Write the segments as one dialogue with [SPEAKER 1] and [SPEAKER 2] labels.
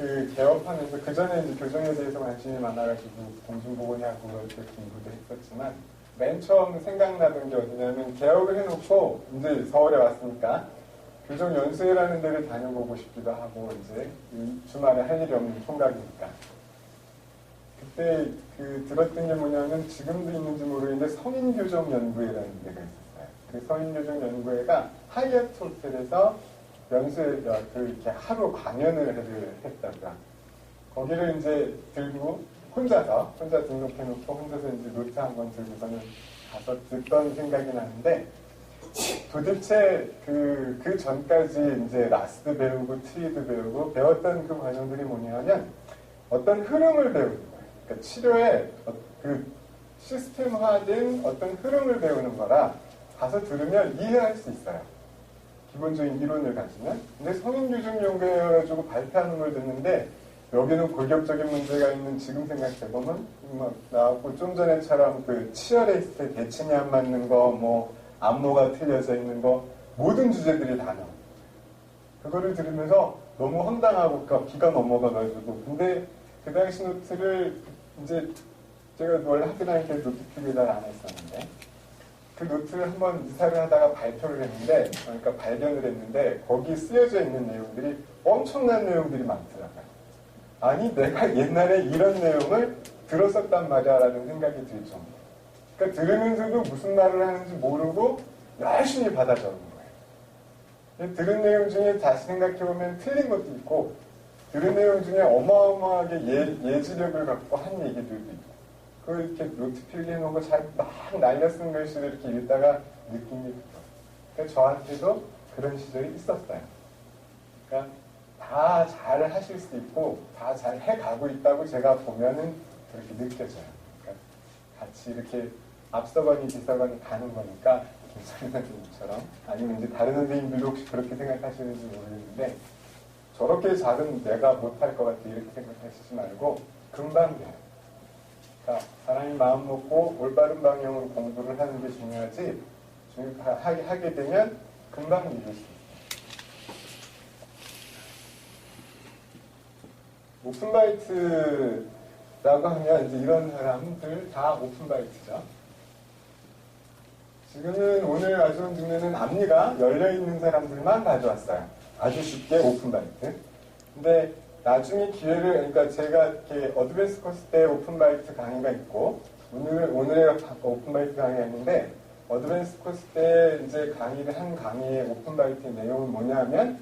[SPEAKER 1] 그 개업하면서 그 전에 이제 교정에 대해서 관심이 많아가지고 공중보건의학부 이렇게 공부도 했었지만 맨 처음 생각나던 게 어디냐면 개업을 해놓고 이제 서울에 왔으니까 교정 연수회라는 데를 다녀보고 싶기도 하고 이제 주말에 할 일이 없는 총각이니까 그때 그 들었던 게 뭐냐면 지금도 있는지 모르겠는데 성인교정연구회라는 데가 있었어요. 그 성인교정연구회가 하이애트 호텔에서 연수회 이렇게 하루 강연을 했다가 거기를 이제 들고 혼자 등록해놓고 혼자서 이제 노트 한번 들고서는 가서 듣던 생각이 나는데 도대체 그 전까지 이제 라스트 배우고 트리드 배우고 배웠던 그 과정들이 뭐냐면 어떤 흐름을 배우는 거예요. 그러니까 치료의 그 시스템화된 어떤 흐름을 배우는 거라 가서 들으면 이해할 수 있어요. 기본적인 이론을 가지면. 근데 성인교정연구회여가지고 발표하는 걸 듣는데 여기는 골격적인 문제가 있는 지금 생각해보면 막 나왔고 좀 전에처럼 그 치열에 있을 때 대칭이 안 맞는 거 뭐 안무가 틀려져 있는 거 모든 주제들이 다 나와요. 그거를 들으면서 너무 황당하고 기가 넘어가가지고 근데 그 당시 노트를 이제 제가 원래 학교 다닐 때 노트 필기를 잘 안 했었는데 그 노트를 한번 이사를 하다가 발표를 했는데 그러니까 발견을 했는데 거기 쓰여져 있는 내용들이 엄청난 내용들이 많더라고요. 아니 내가 옛날에 이런 내용을 들었었단 말이야 라는 생각이 들 정도. 그러니까 들으면서도 무슨 말을 하는지 모르고 열심히 받아 적은 거예요. 들은 내용 중에 다시 생각해보면 틀린 것도 있고 들은 내용 중에 어마어마하게 예지력을 갖고 한 얘기들도 있고 그걸 이렇게 노트 필기해놓은 거 잘 막 날려 쓴 글씨를 이렇게 읽다가 느낀 게 있고 그러니까 저한테도 그런 시절이 있었어요. 그러니까 다 잘 하실 수 있고 다 잘 해가고 있다고 제가 보면은 그렇게 느껴져요. 그러니까 같이 이렇게 앞서거니 뒤서거니 가는 거니까 김철희 선생님처럼 아니면 이제 다른 선생님들도 혹시 그렇게 생각하시는지 모르겠는데 저렇게 잘은 내가 못할 것 같아 이렇게 생각하시지 말고 금방 돼요. 그러니까 사람이 마음 먹고 올바른 방향으로 공부를 하는 게 중요하지 하게 되면 금방 이룰 수 있어요. 오픈바이트라고 하면 이제 이런 사람들 다 오픈바이트죠. 지금은 오늘 가져온 증명은 앞니가 열려있는 사람들만 가져왔어요. 아주 쉽게 오픈바이트. 근데 나중에 기회를, 그러니까 제가 이렇게 어드밴스 코스 때 오픈바이트 강의가 있고, 오늘의 오픈바이트 강의가 있는데, 어드밴스 코스 때 이제 강의를 한 강의의 오픈바이트 내용은 뭐냐면,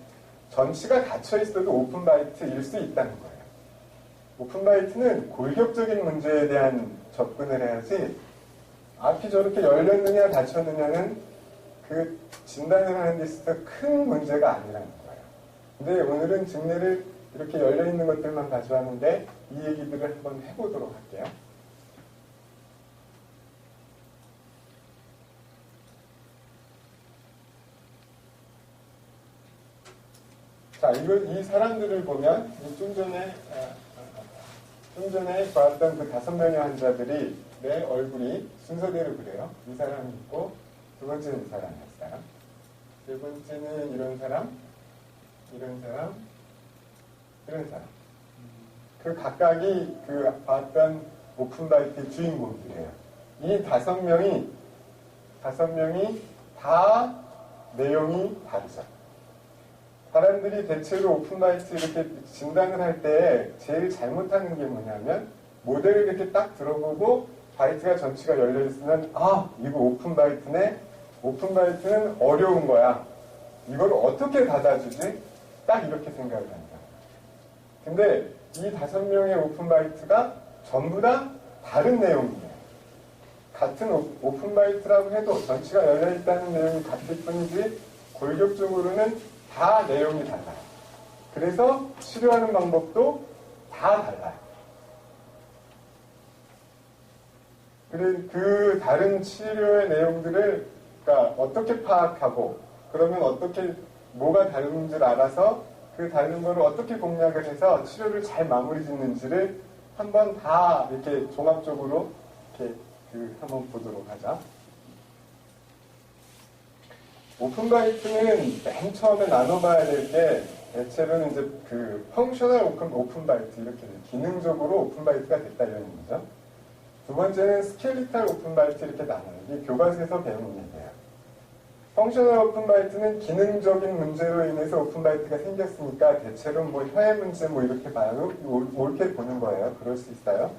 [SPEAKER 1] 전치가 닫혀 있어도 오픈바이트일 수 있다는 거예요. 오픈바이트는 골격적인 문제에 대한 접근을 해야지, 앞이 저렇게 열렸느냐 닫혔느냐는 그 진단을 하는 데 있어서 큰 문제가 아니라는 거예요. 근데 오늘은 증례를 이렇게 열려있는 것들만 가져왔는데 이 얘기들을 한번 해보도록 할게요. 자, 이 사람들을 보면 좀 전에 봤던 그 5명의 환자들이 내 얼굴이 순서대로 그래요. 이 사람이 있고 두 번째는 이 사람이었어요. 세 번째는 이런 사람, 이런 사람, 이런 사람. 그 각각이 그 봤던 오픈바이트의 주인공들이에요. 이 5명이 다 내용이 다르죠. 사람들이 대체로 오픈바이트 이렇게 진단을 할 때 제일 잘못하는 게 뭐냐면 모델을 이렇게 딱 들어보고 바이트가 전치가 열려있으면 아 이거 오픈바이트네. 오픈바이트는 어려운 거야. 이걸 어떻게 닫아주지? 딱 이렇게 생각을 합니다. 근데 이 5명의 오픈바이트가 전부 다 다른 내용이에요. 같은 오픈바이트라고 해도 전치가 열려있다는 내용이 같을 뿐이지 골격적으로는 다 내용이 달라요. 그래서 치료하는 방법도 다 달라요. 그 다른 치료의 내용들을 그러니까 어떻게 파악하고 그러면 어떻게 뭐가 다른지를 알아서 그 다른 거를 어떻게 공략을 해서 치료를 잘 마무리 짓는지를 한번 다 이렇게 종합적으로 이렇게 한번 보도록 하자. 오픈바이트는 맨 처음에 나눠봐야 될 게 대체로는 이제 그 펑셔널 오픈 바이트 이렇게 기능적으로 오픈 바이트가 됐다 이런 얘기죠. 두 번째는 스켈리탈 오픈 바이트 이렇게 나눠요. 이게 교과서에서 배우는 얘기예요. 펑셔널 오픈 바이트는 기능적인 문제로 인해서 오픈 바이트가 생겼으니까 대체로 뭐 혀의 문제 뭐 이렇게 봐요. 옳게 보는 거예요. 그럴 수 있어요.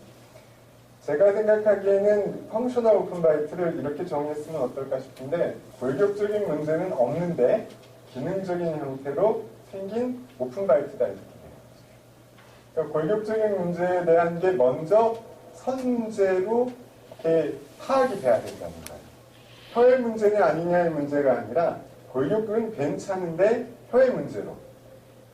[SPEAKER 1] 제가 생각하기에는 펑셔널 오픈 바이트를 이렇게 정리했으면 어떨까 싶은데 골격적인 문제는 없는데 기능적인 형태로 생긴 오픈 바이트다 이렇게 돼요. 그러니까 골격적인 문제에 대한 게 먼저 선제로 이렇게 파악이 돼야 된다는 거예요. 혀의 문제냐 아니냐의 문제가 아니라 골격은 괜찮은데 혀의 문제로.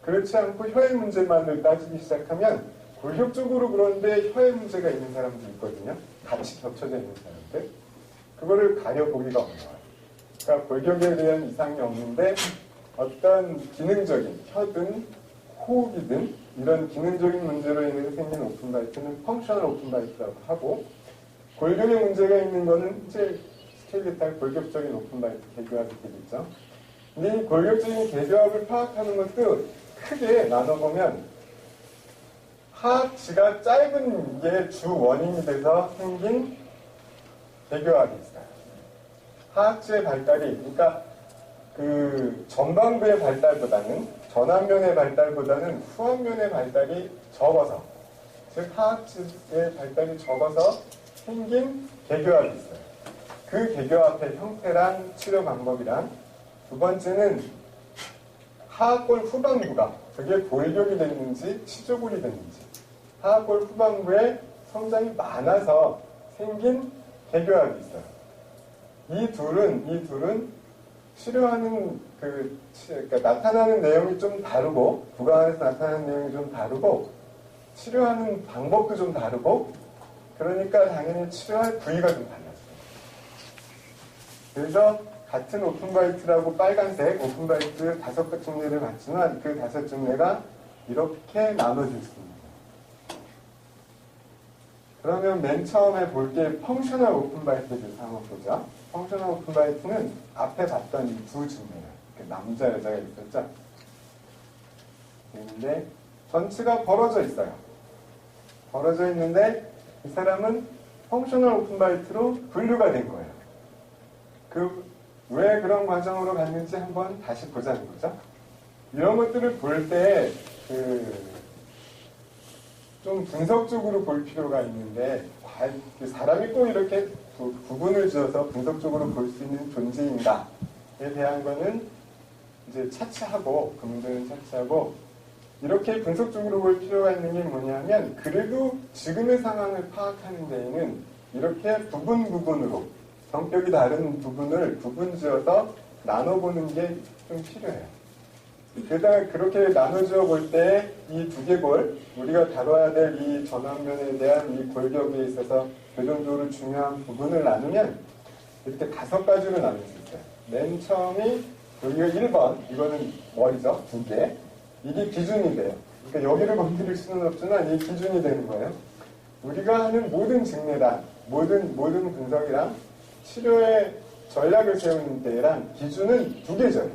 [SPEAKER 1] 그렇지 않고 혀의 문제만을 따지기 시작하면 골격적으로 그런데 혀의 문제가 있는 사람도 있거든요. 같이 겹쳐져 있는 사람들. 그거를 가려보기가 어려워요. 그러니까 골격에 대한 이상이 없는데 어떤 기능적인 혀든 호흡이든 이런 기능적인 문제로 인해서 생긴 오픈바이트는 펑셔널 오픈바이트라고 하고 골격에 문제가 있는 거는 이제 스켈리탈 골격적인 오픈바이트 개교합이 되겠죠. 근데 이 골격적인 개교합을 파악하는 것도 크게 나눠보면 하악지가 짧은 게 주 원인이 돼서 생긴 개교합이 있어요. 하악지의 발달이, 그러니까 그 전반부의 발달보다는 전완면의 발달보다는 후완면의 발달이 적어서, 즉 하악지의 발달이 적어서 생긴 개교합이 있어요. 그 개교합의 형태랑 치료 방법이랑 두 번째는 하악골 후반부가 그게 골격이 됐는지 치조골이 됐는지 하악골 후반부에 성장이 많아서 생긴 개교합이 있어요. 이 둘은 치료하는 그러니까 나타나는 내용이 좀 다르고 부강에서 나타나는 내용이 좀 다르고 치료하는 방법도 좀 다르고 그러니까 당연히 치료할 부위가 좀 달라요. 그래서 같은 오픈바이트라고 빨간색 오픈바이트 5종류를 봤지만 그 5종류가 이렇게 나눠질 수 있습니다. 그러면 맨 처음에 볼 게 펑셔널 오픈바이트에 대해서 한번 보죠. 펑셔널 오픈바이트는 앞에 봤던 이 두 종류예요. 남자, 여자가 있었죠. 근데 전체가 벌어져 있어요. 벌어져 있는데 이 사람은 펑셔널 오픈바이트로 분류가 된 거예요. 왜 그런 과정으로 갔는지 한번 다시 보자는 거죠. 이런 것들을 볼 때, 좀 분석적으로 볼 필요가 있는데, 사람이 꼭 이렇게 구분을 지어서 분석적으로 볼 수 있는 존재인가에 대한 거는 이제 차치하고, 그 문제는 차치하고, 이렇게 분석적으로 볼 필요가 있는 게 뭐냐면, 그래도 지금의 상황을 파악하는 데에는 이렇게 부분으로, 성격이 다른 부분을 구분지어서 나눠보는 게 좀 필요해요. 게다가 그렇게 나눠지어 볼 때 이 두개골, 우리가 다뤄야 될 이 전완면에 대한 이 골격에 있어서 교정적으로 중요한 부분을 나누면 이렇게 5가지로 나눌 수 있어요. 맨 처음이 여기가 1번, 이거는 머리죠, 2개. 이게 기준이 돼요. 그러니까 여기를 건드릴 수는 없지만 이게 기준이 되는 거예요. 우리가 하는 모든 증례랑 모든 분석이랑 치료의 전략을 세우는 데랑 기준은 2개죠.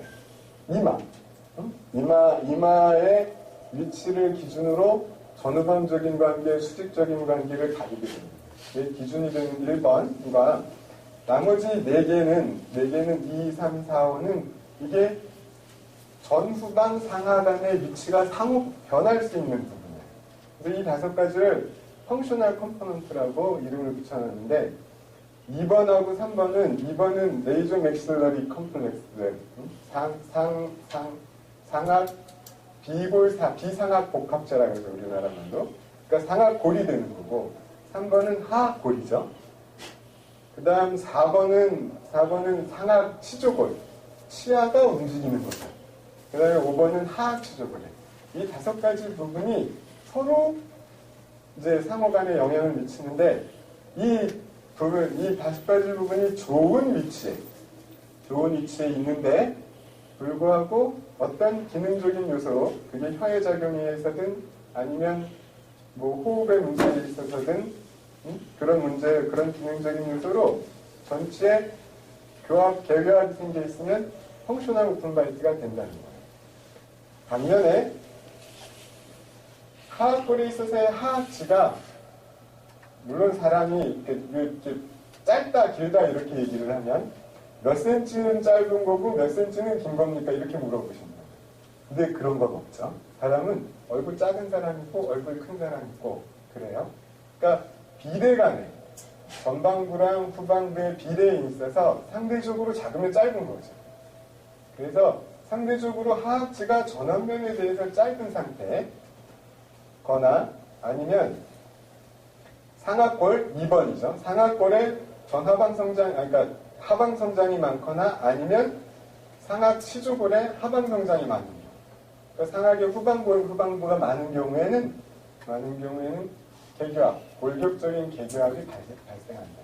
[SPEAKER 1] 이마의 위치를 기준으로 전후방적인 관계, 수직적인 관계를 가리게 됩니다. 기준이 되는 1번과 나머지 4개는 2, 3, 4, 5는 이게 전후방 상하 간의 위치가 상호 변할 수 있는 부분이에요. 그래서 이 5가지를 펑셔널 컴포넌트라고 이름을 붙여놨는데 2번하고 3번은 레이저 맥실러리 컴플렉스, 상악 비상악 복합제라고 해서 우리나라 말로. 그러니까 상악골이 되는 거고 3번은 하악골이죠. 그 다음 4번은 상악 치조골, 치아가 움직이는 거죠. 그 다음에 5번은 하악 치조골이에요. 이 5가지 부분이 서로 이제 상호 간에 영향을 미치는데 이 5가지 부분이 좋은 위치에 있는데 불구하고 어떤 기능적인 요소로 그게 혀의 작용에 의해서든 아니면 뭐 호흡의 문제에 있어서든 그런 기능적인 요소로 전체에 개교합이 생겨 있으면 펑셔널 오픈바이트가 된다는 거예요. 반면에 하악골에 있어서의 하악지가 물론 사람이 이렇게 짧다 길다 이렇게 얘기를 하면 몇 센치는 짧은 거고 몇 센치는 긴 겁니까? 이렇게 물어보신다. 근데 그런 건 없죠. 사람은 얼굴 작은 사람 있고 얼굴 큰 사람 있고 그래요. 그러니까 비례간에 전방부랑 후방부의 비례에 있어서 상대적으로 작으면 짧은 거죠. 그래서 상대적으로 하악지가 전원면에 대해서 짧은 상태거나 아니면 상악골 2번이죠. 상악골에 전하방성장, 그러니까 하방성장이 많거나 아니면 상악 시주골에 하방성장이 많은 경우. 그러니까 상악의 후방부가 많은 경우에는 개교합, 골격적인 개교합이 발생한다.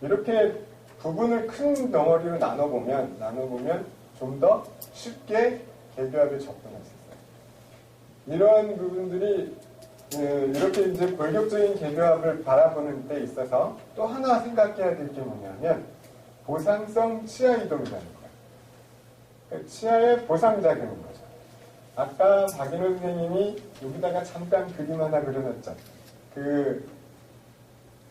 [SPEAKER 1] 이렇게 부분을 큰 덩어리로 나눠보면 좀 더 쉽게 개교합에 접근할 수 있어요. 이런 부분들이 이렇게 이제 골격적인 개교합을 바라보는 데 있어서 또 하나 생각해야 될 게 뭐냐면 보상성 치아 이동이라는 거예요. 그러니까 치아의 보상작용인 거죠. 아까 박인호 선생님이 여기다가 잠깐 그림 하나 그려놨죠. 그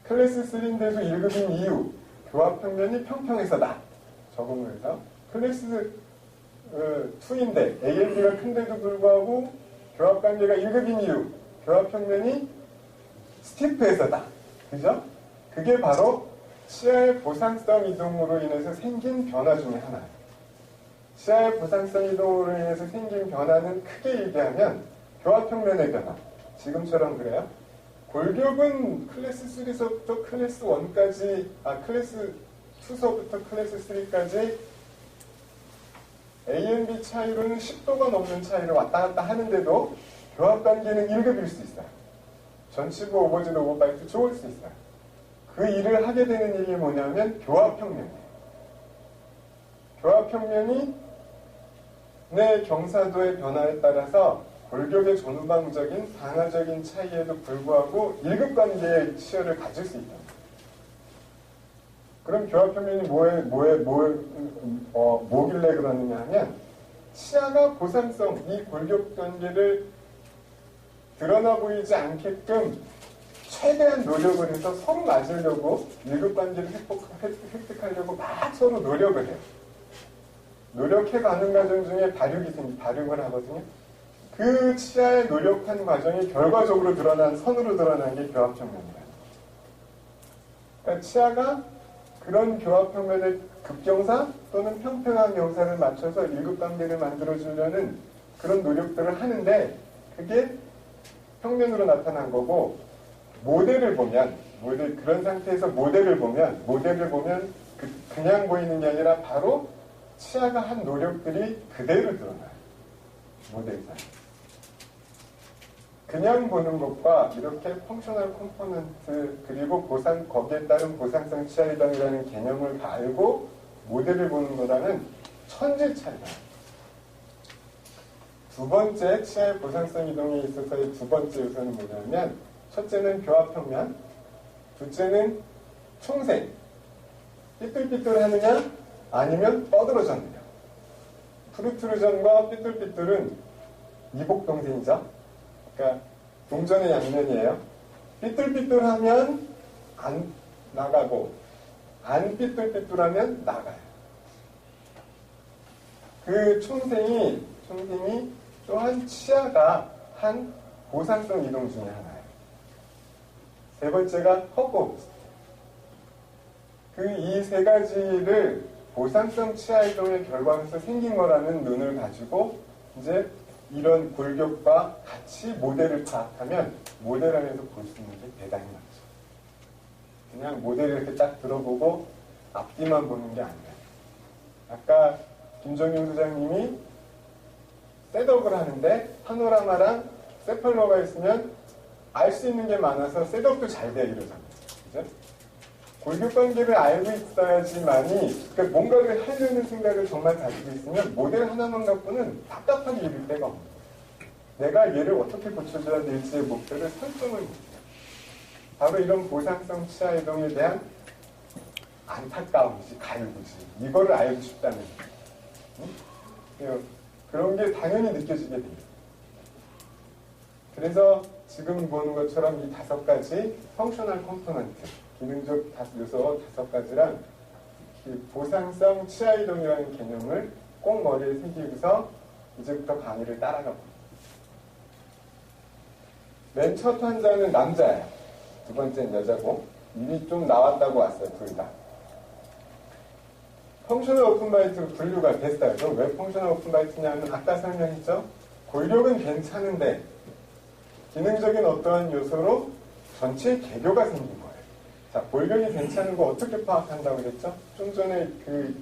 [SPEAKER 1] 클래스 3인데도 1급인 이유 교합 평면이 평평해서다. 적응을 해서 클래스 2인데 ALB가 큰데도 불구하고 교합 관계가 1급인 이유 교합 평면이 스티프해서다. 그죠? 그게 바로 치아의 보상성 이동으로 인해서 생긴 변화 중에 하나예요. 치아의 보상성 이동으로 인해서 생긴 변화는 크게 얘기하면 교합 평면의 변화. 지금처럼 그래요. 골격은 클래스 3서부터 클래스 1까지, 클래스 2서부터 클래스 3까지 A&B 차이로는 10도가 넘는 차이를 왔다 갔다 하는데도 교합 관계는 1급일 수 있어요. 전치부, 오버지드, 오버바이트 좋을 수 있어요. 그 일을 하게 되는 일이 뭐냐면 교합 평면이에요. 교합 평면이 내 경사도의 변화에 따라서 골격의 전후방적인 방화적인 차이에도 불구하고 1급 관계의 치열을 가질 수 있다. 그럼 교합 평면이 뭐길래 그러느냐 하면 치아가 보상성, 이 골격 관계를 드러나 보이지 않게끔 최대한 노력을 해서 서로 맞으려고 1급 관계를 획득하려고 막 서로 노력을 해요. 노력해가는 과정 중에 발육을 하거든요. 그 치아의 노력한 과정이 결과적으로 선으로 드러난 게 교합평면이에요. 그러니까 치아가 그런 교합평면의 급경사 또는 평평한 경사를 맞춰서 1급 관계를 만들어주려는 그런 노력들을 하는데 그게 평면으로 나타난 거고 모델을 보면 그런 상태에서 모델을 보면 그냥 보이는 게 아니라 바로 치아가 한 노력들이 그대로 드러나요. 모델상. 그냥 보는 것과 이렇게 펑셔널 컴포넌트 그리고 거기에 따른 보상성 치아 이동이라는 개념을 알고 모델을 보는 거라는 천지 차이가. 두 번째 치아의 보상성 이동에 있어서의 두 번째 요소는 뭐냐면 첫째는 교합평면, 둘째는 총생. 삐뚤삐뚤하느냐 아니면 뻗으러졌느냐. 프루트루전과 삐뚤삐뚤은 이복동생이죠. 그러니까 동전의 양면이에요. 삐뚤삐뚤하면 안 나가고 안 삐뚤삐뚤하면 나가요. 그 총생이 또한 치아가 한 보상성 이동 중에 하나예요. 세 번째가 허브. 이 세 가지를 보상성 치아 이동의 결과로서 생긴 거라는 눈을 가지고 이제 이런 골격과 같이 모델을 파악하면 모델 안에서 볼 수 있는 게 대단히 많죠. 그냥 모델을 이렇게 딱 들어보고 앞뒤만 보는 게 아니에요. 아까 김정용 소장님이 셋업을 하는데 파노라마랑 세팔러가 있으면 알 수 있는 게 많아서 셋업도 잘 돼요 이러잖아요. 그죠? 골격 관계를 알고 있어야지만이 그러니까 뭔가를 하려는 생각을 정말 가지고 있으면 모델 하나만 갖고는 답답하게 이룰 데가 없는 거예요. 내가 얘를 어떻게 고쳐줘야 될지의 목표를 설정을 못해요. 바로 이런 보상성 치아 이동에 대한 안타까움이지, 갈구지. 이거를 알고 싶다는 거예요. 그런 게 당연히 느껴지게 돼요. 그래서 지금 보는 것처럼 이 5가지 펑셔널 컴포넌트, 기능적 요소 5가지랑 보상성 치아이동이라는 개념을 꼭 머리에 새기고서 이제부터 강의를 따라가 봅니다. 맨 첫 환자는 남자예요. 두 번째는 여자고 이미 좀 나왔다고 왔어요. 둘 다. 펑셔널 오픈바이트로 분류가 됐어요. 그럼 왜 펑셔널 오픈바이트냐면 아까 설명했죠. 골격은 괜찮은데 기능적인 어떠한 요소로 전체 개교가 생긴 거예요. 자, 골격이 괜찮은 거 어떻게 파악한다고 그랬죠? 좀 전에 그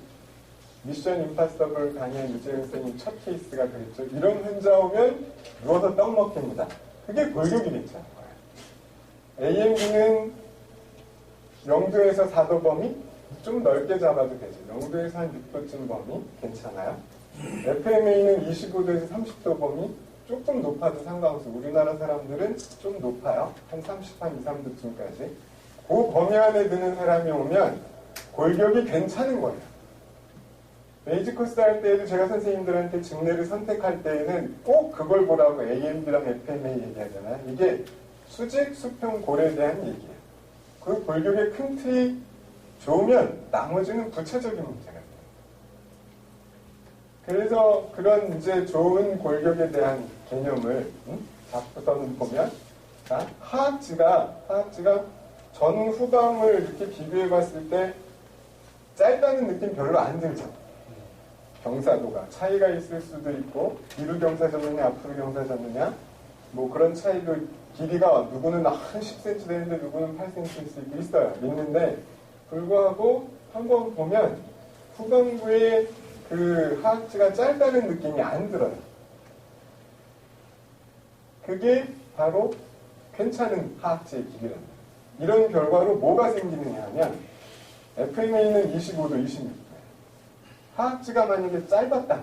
[SPEAKER 1] 미션 임파서블 강의한 유재영 선생님 첫 케이스가 그랬죠. 이런 환자 오면 누워서 떡 먹힙니다. 그게 골격이 괜찮은 거예요. AMB는 0도에서 4도 범위 좀 넓게 잡아도 되죠. 0도에서 한 6도쯤 범위 괜찮아요. FMA는 25도에서 30도 범위 조금 높아도 상관없어요. 우리나라 사람들은 좀 높아요. 한 30, 한 2, 3도쯤까지. 그 범위 안에 드는 사람이 오면 골격이 괜찮은 거예요. 베이직 코스 할 때에도 제가 선생님들한테 증례를 선택할 때에는 꼭 그걸 보라고 AMB랑 FMA 얘기하잖아요. 이게 수직, 수평, 골에 대한 얘기예요. 그 골격의 큰 틀이 좋으면 나머지는 부차적인 문제가 돼요. 그래서 그런 이제 좋은 골격에 대한 개념을 잡고서는 보면 자, 하악지가 전 후방을 이렇게 비교해 봤을 때 짧다는 느낌 별로 안 들죠. 경사도가 차이가 있을 수도 있고 뒤로 경사 졌느냐 앞으로 경사 졌느냐 뭐 그런 차이도 길이가 누구는 한 10cm 되는데 누구는 8cm일 수 있어요. 있는데 불구하고 한번 보면 후방부의 그 하악지가 짧다는 느낌이 안 들어요. 그게 바로 괜찮은 하악지의 길이랍니다. 이런 결과로 뭐가 생기느냐 하면 FMA는 25도, 26도예요. 하악지가 만약에 짧았다.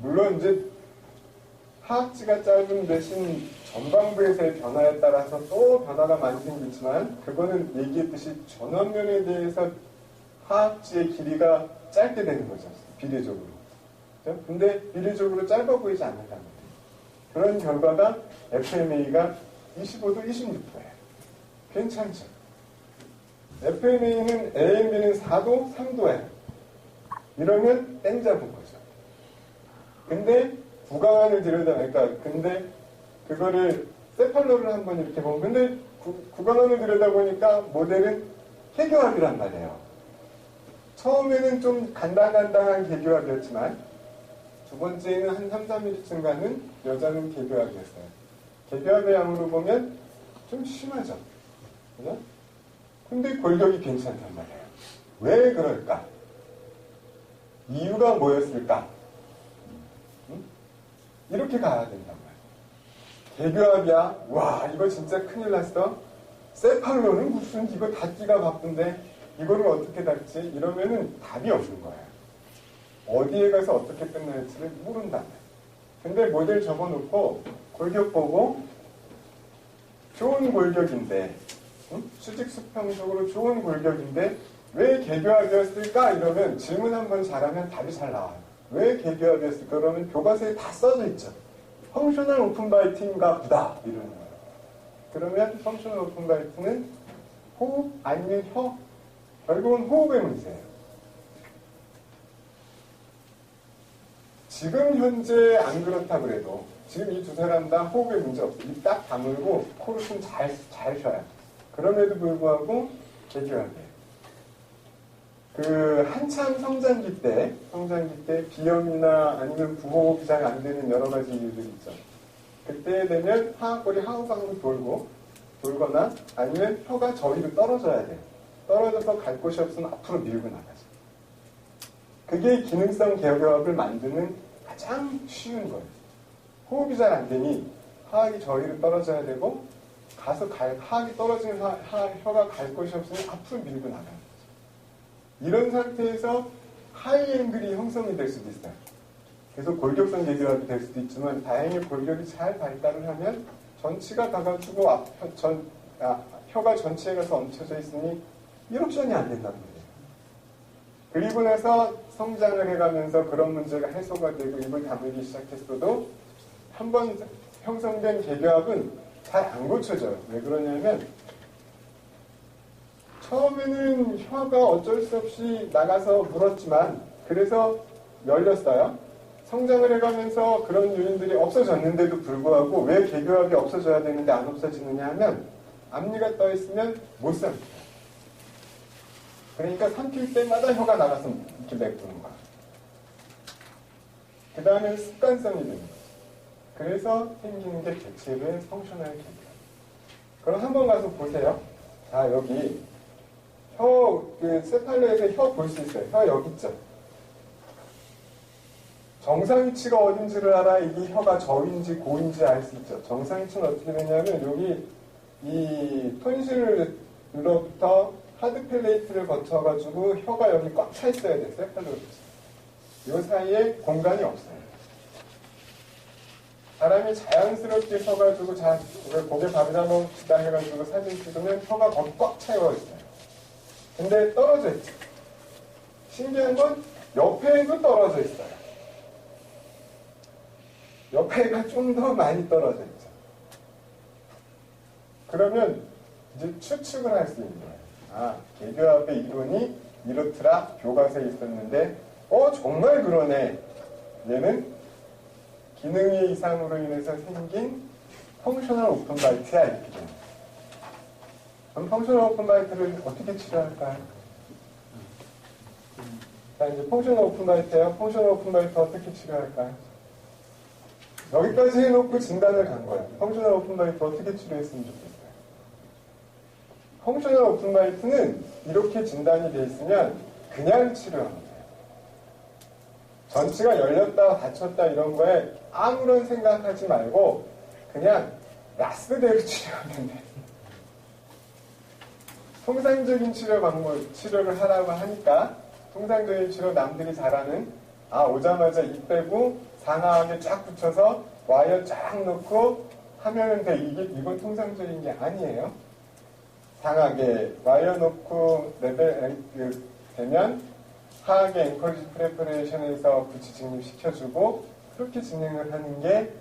[SPEAKER 1] 물론 이제 하악지가 짧은 대신 전방부에서의 변화에 따라서 또 변화가 많이 생기지만 그거는 얘기했듯이 전원면에 대해서 하악지의 길이가 짧게 되는 거죠. 비례적으로. 그렇죠? 근데 비례적으로 짧아 보이지 않는다는 거예요. 그런 결과가 FMA가 25도, 26도예요. 괜찮죠? FMA는 AMB는 4도, 3도예요. 이러면 땡 잡은 거죠. 근데 구강안을 들여다보니까 근데 그거를 세팔로를 한번 이렇게 보면 근데 구강안을 들여다보니까 모델은 개교합이란 말이에요. 처음에는 좀 간당간당한 개교합이었지만 두 번째는 한 3, 4mm쯤 가는 여자는 개교합이었어요. 개교합의 양으로 보면 좀 심하죠. 그죠? 근데 골격이 괜찮단 말이에요. 왜 그럴까? 이유가 뭐였을까? 이렇게 가야 된단 말이에요. 개교합이야? 와, 이거 진짜 큰일 났어. 세팔로는 무슨 이거 닫기가 바쁜데 이거를 어떻게 닫지? 이러면은 답이 없는 거예요. 어디에 가서 어떻게 끝날지를 모른단 말이에요. 근데 모델 접어놓고 골격 보고 좋은 골격인데 수직 수평적으로 좋은 골격인데 왜 개교합이었을까? 이러면 질문 한번 잘하면 답이 잘 나와요. 왜 개교합이었을까? 그러면 교과서에 다 써져 있죠. 펑셔널 오픈바이트인가 보다 이러는 거예요. 그러면 펑셔널 오픈바이트는 호흡 아니면 혀? 결국은 호흡의 문제예요. 지금 현재 안 그렇다 그래도 지금 이 두 사람 다 호흡에 문제 없어요. 입 딱 다물고 코를 좀 잘 쉬어요. 그럼에도 불구하고 개교합이에요. 그 한참 성장기 때 비염이나 아니면 부호흡이 잘 안 되는 여러 가지 이유들이 있죠. 그때 되면 하악골이 하우방으로 돌거나 아니면 혀가 저리로 떨어져야 돼요. 떨어져서 갈 곳이 없으면 앞으로 밀고 나가죠. 그게 기능성 개교합을 만드는 가장 쉬운 거예요. 호흡이 잘 안 되니 하악이 저리로 떨어져야 되고 하악이 떨어지는 혀가 갈 곳이 없으면 앞으로 밀고 나가는 거죠. 이런 상태에서 하이앵글이 형성이 될 수도 있어요. 그래서 골격성 개교합이 될 수도 있지만 다행히 골격이 잘 발달을 하면 전치가 가가지고 혀가 전체에 가서 얹혀져 있으니 1옵션이 안 된다는 거예요. 그리고 나서 성장을 해가면서 그런 문제가 해소가 되고 입을 다물기 시작했어도 한번 형성된 개교합은 잘 안 고쳐져요. 왜 그러냐면 처음에는 혀가 어쩔 수 없이 나가서 물었지만 그래서 열렸어요. 성장을 해가면서 그런 요인들이 없어졌는데도 불구하고 왜 개교합이 없어져야 되는데 안 없어지느냐 하면 앞니가 떠있으면 못 삼켜요. 그러니까 삼킬 때마다 혀가 나가서 이렇게 메꾸는 거야. 그 다음에 습관성이 되는 거죠. 그래서 생기는 게 대체로의 펑셔널 개교합. 그럼 한번 가서 보세요. 자, 여기 세팔로에서 혀 볼 수 있어요. 혀 여기 있죠. 정상 위치가 어딘지를 알아 이게 혀가 저인지 고인지 알 수 있죠. 정상 위치는 어떻게 되냐면 여기 이 톤실로부터 하드 플레이트를 거쳐가지고 혀가 여기 꽉 차 있어야 돼요. 세팔로에. 이 사이에 공간이 없어요. 사람이 자연스럽게 서가지고 고개 밥을 잡아봅시다 해가지고 사진 찍으면 혀가 거기 꽉 차여 있어요. 근데 떨어져 있죠. 신기한 건 옆에도 떨어져 있어요. 옆에가 좀 더 많이 떨어져 있죠. 그러면 이제 추측을 할 수 있는 거예요. 아, 개교합의 이론이 이렇더라. 교과서에 있었는데 정말 그러네. 얘는 기능의 이상으로 인해서 생긴 펑셔널 오픈바이트야 이렇게 됩니다. 그럼 펑셔널 오픈바이트를 어떻게 치료할까요? 자, 이제 펑셔널 오픈바이트예요. 펑셔널 오픈바이트 어떻게 치료할까요? 여기까지 해놓고 진단을 간 거예요. 펑셔널 오픈바이트 어떻게 치료했으면 좋겠어요? 펑셔널 오픈바이트는 이렇게 진단이 돼 있으면 그냥 치료하는 거예요. 전치가 열렸다 닫혔다 이런 거에 아무런 생각하지 말고 그냥 라스대로 치료하면 돼요. 통상적인 치료 방법, 치료를 하라고 하니까 통상적인 치료 남들이 잘하는 오자마자 입 빼고 상하하게 쫙 붙여서 와이어 쫙 넣고 하면은 돼. 이건 통상적인 게 아니에요. 상하게 와이어 넣고 레벨 되면 하하게 앵커리지 프레퍼레이션에서 붙이 진입시켜주고 그렇게 진행을 하는 게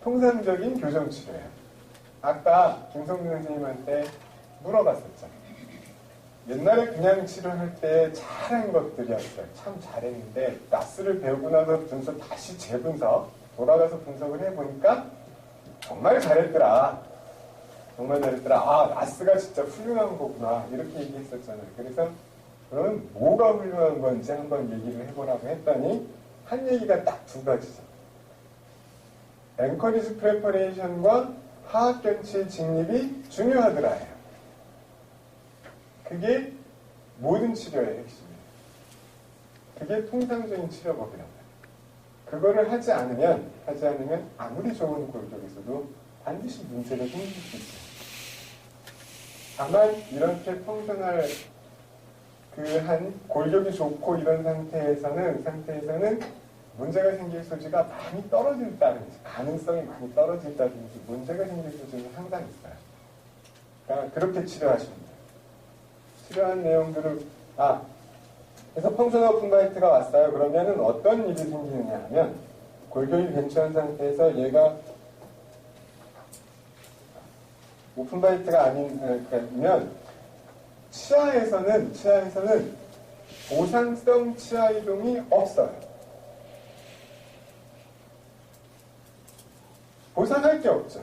[SPEAKER 1] 통상적인 교정치료예요. 아까 김성준 선생님한테 물어봤었잖아요. 옛날에 그냥 치료할 때 잘한 것들이었어요. 참 잘했는데 나스를 배우고 나서 분석 다시 재분석 돌아가서 분석을 해보니까 정말 잘했더라. 정말 잘했더라. 나스가 진짜 훌륭한 거구나. 이렇게 얘기했었잖아요. 그래서 그럼 뭐가 훌륭한 건지 한번 얘기를 해보라고 했더니 한 얘기가 딱 두 가지죠. 앵커리지 프레퍼레이션과 하악견치 직립이 중요하더라예요. 그게 모든 치료의 핵심이에요. 그게 통상적인 치료법이라고 해요. 그거를 하지 않으면 아무리 좋은 골격에서도 반드시 문제가 생길 수 있어요. 다만 이렇게 펑셔널 한 골격이 좋고 이런 상태에서는 문제가 생길 소지가 많이 떨어진다든지 가능성이 많이 떨어진다든지 문제가 생길 소지는 항상 있어요. 그러니까 그렇게 치료하시면 돼요. 치료한 내용들을 그래서 펑셔널 오픈바이트가 왔어요. 그러면은 어떤 일이 생기느냐 하면 골격이 괜찮은 상태에서 얘가 오픈바이트가 아니면 치아에서는 보상성 치아 이동이 없어요. 보상할 게 없죠.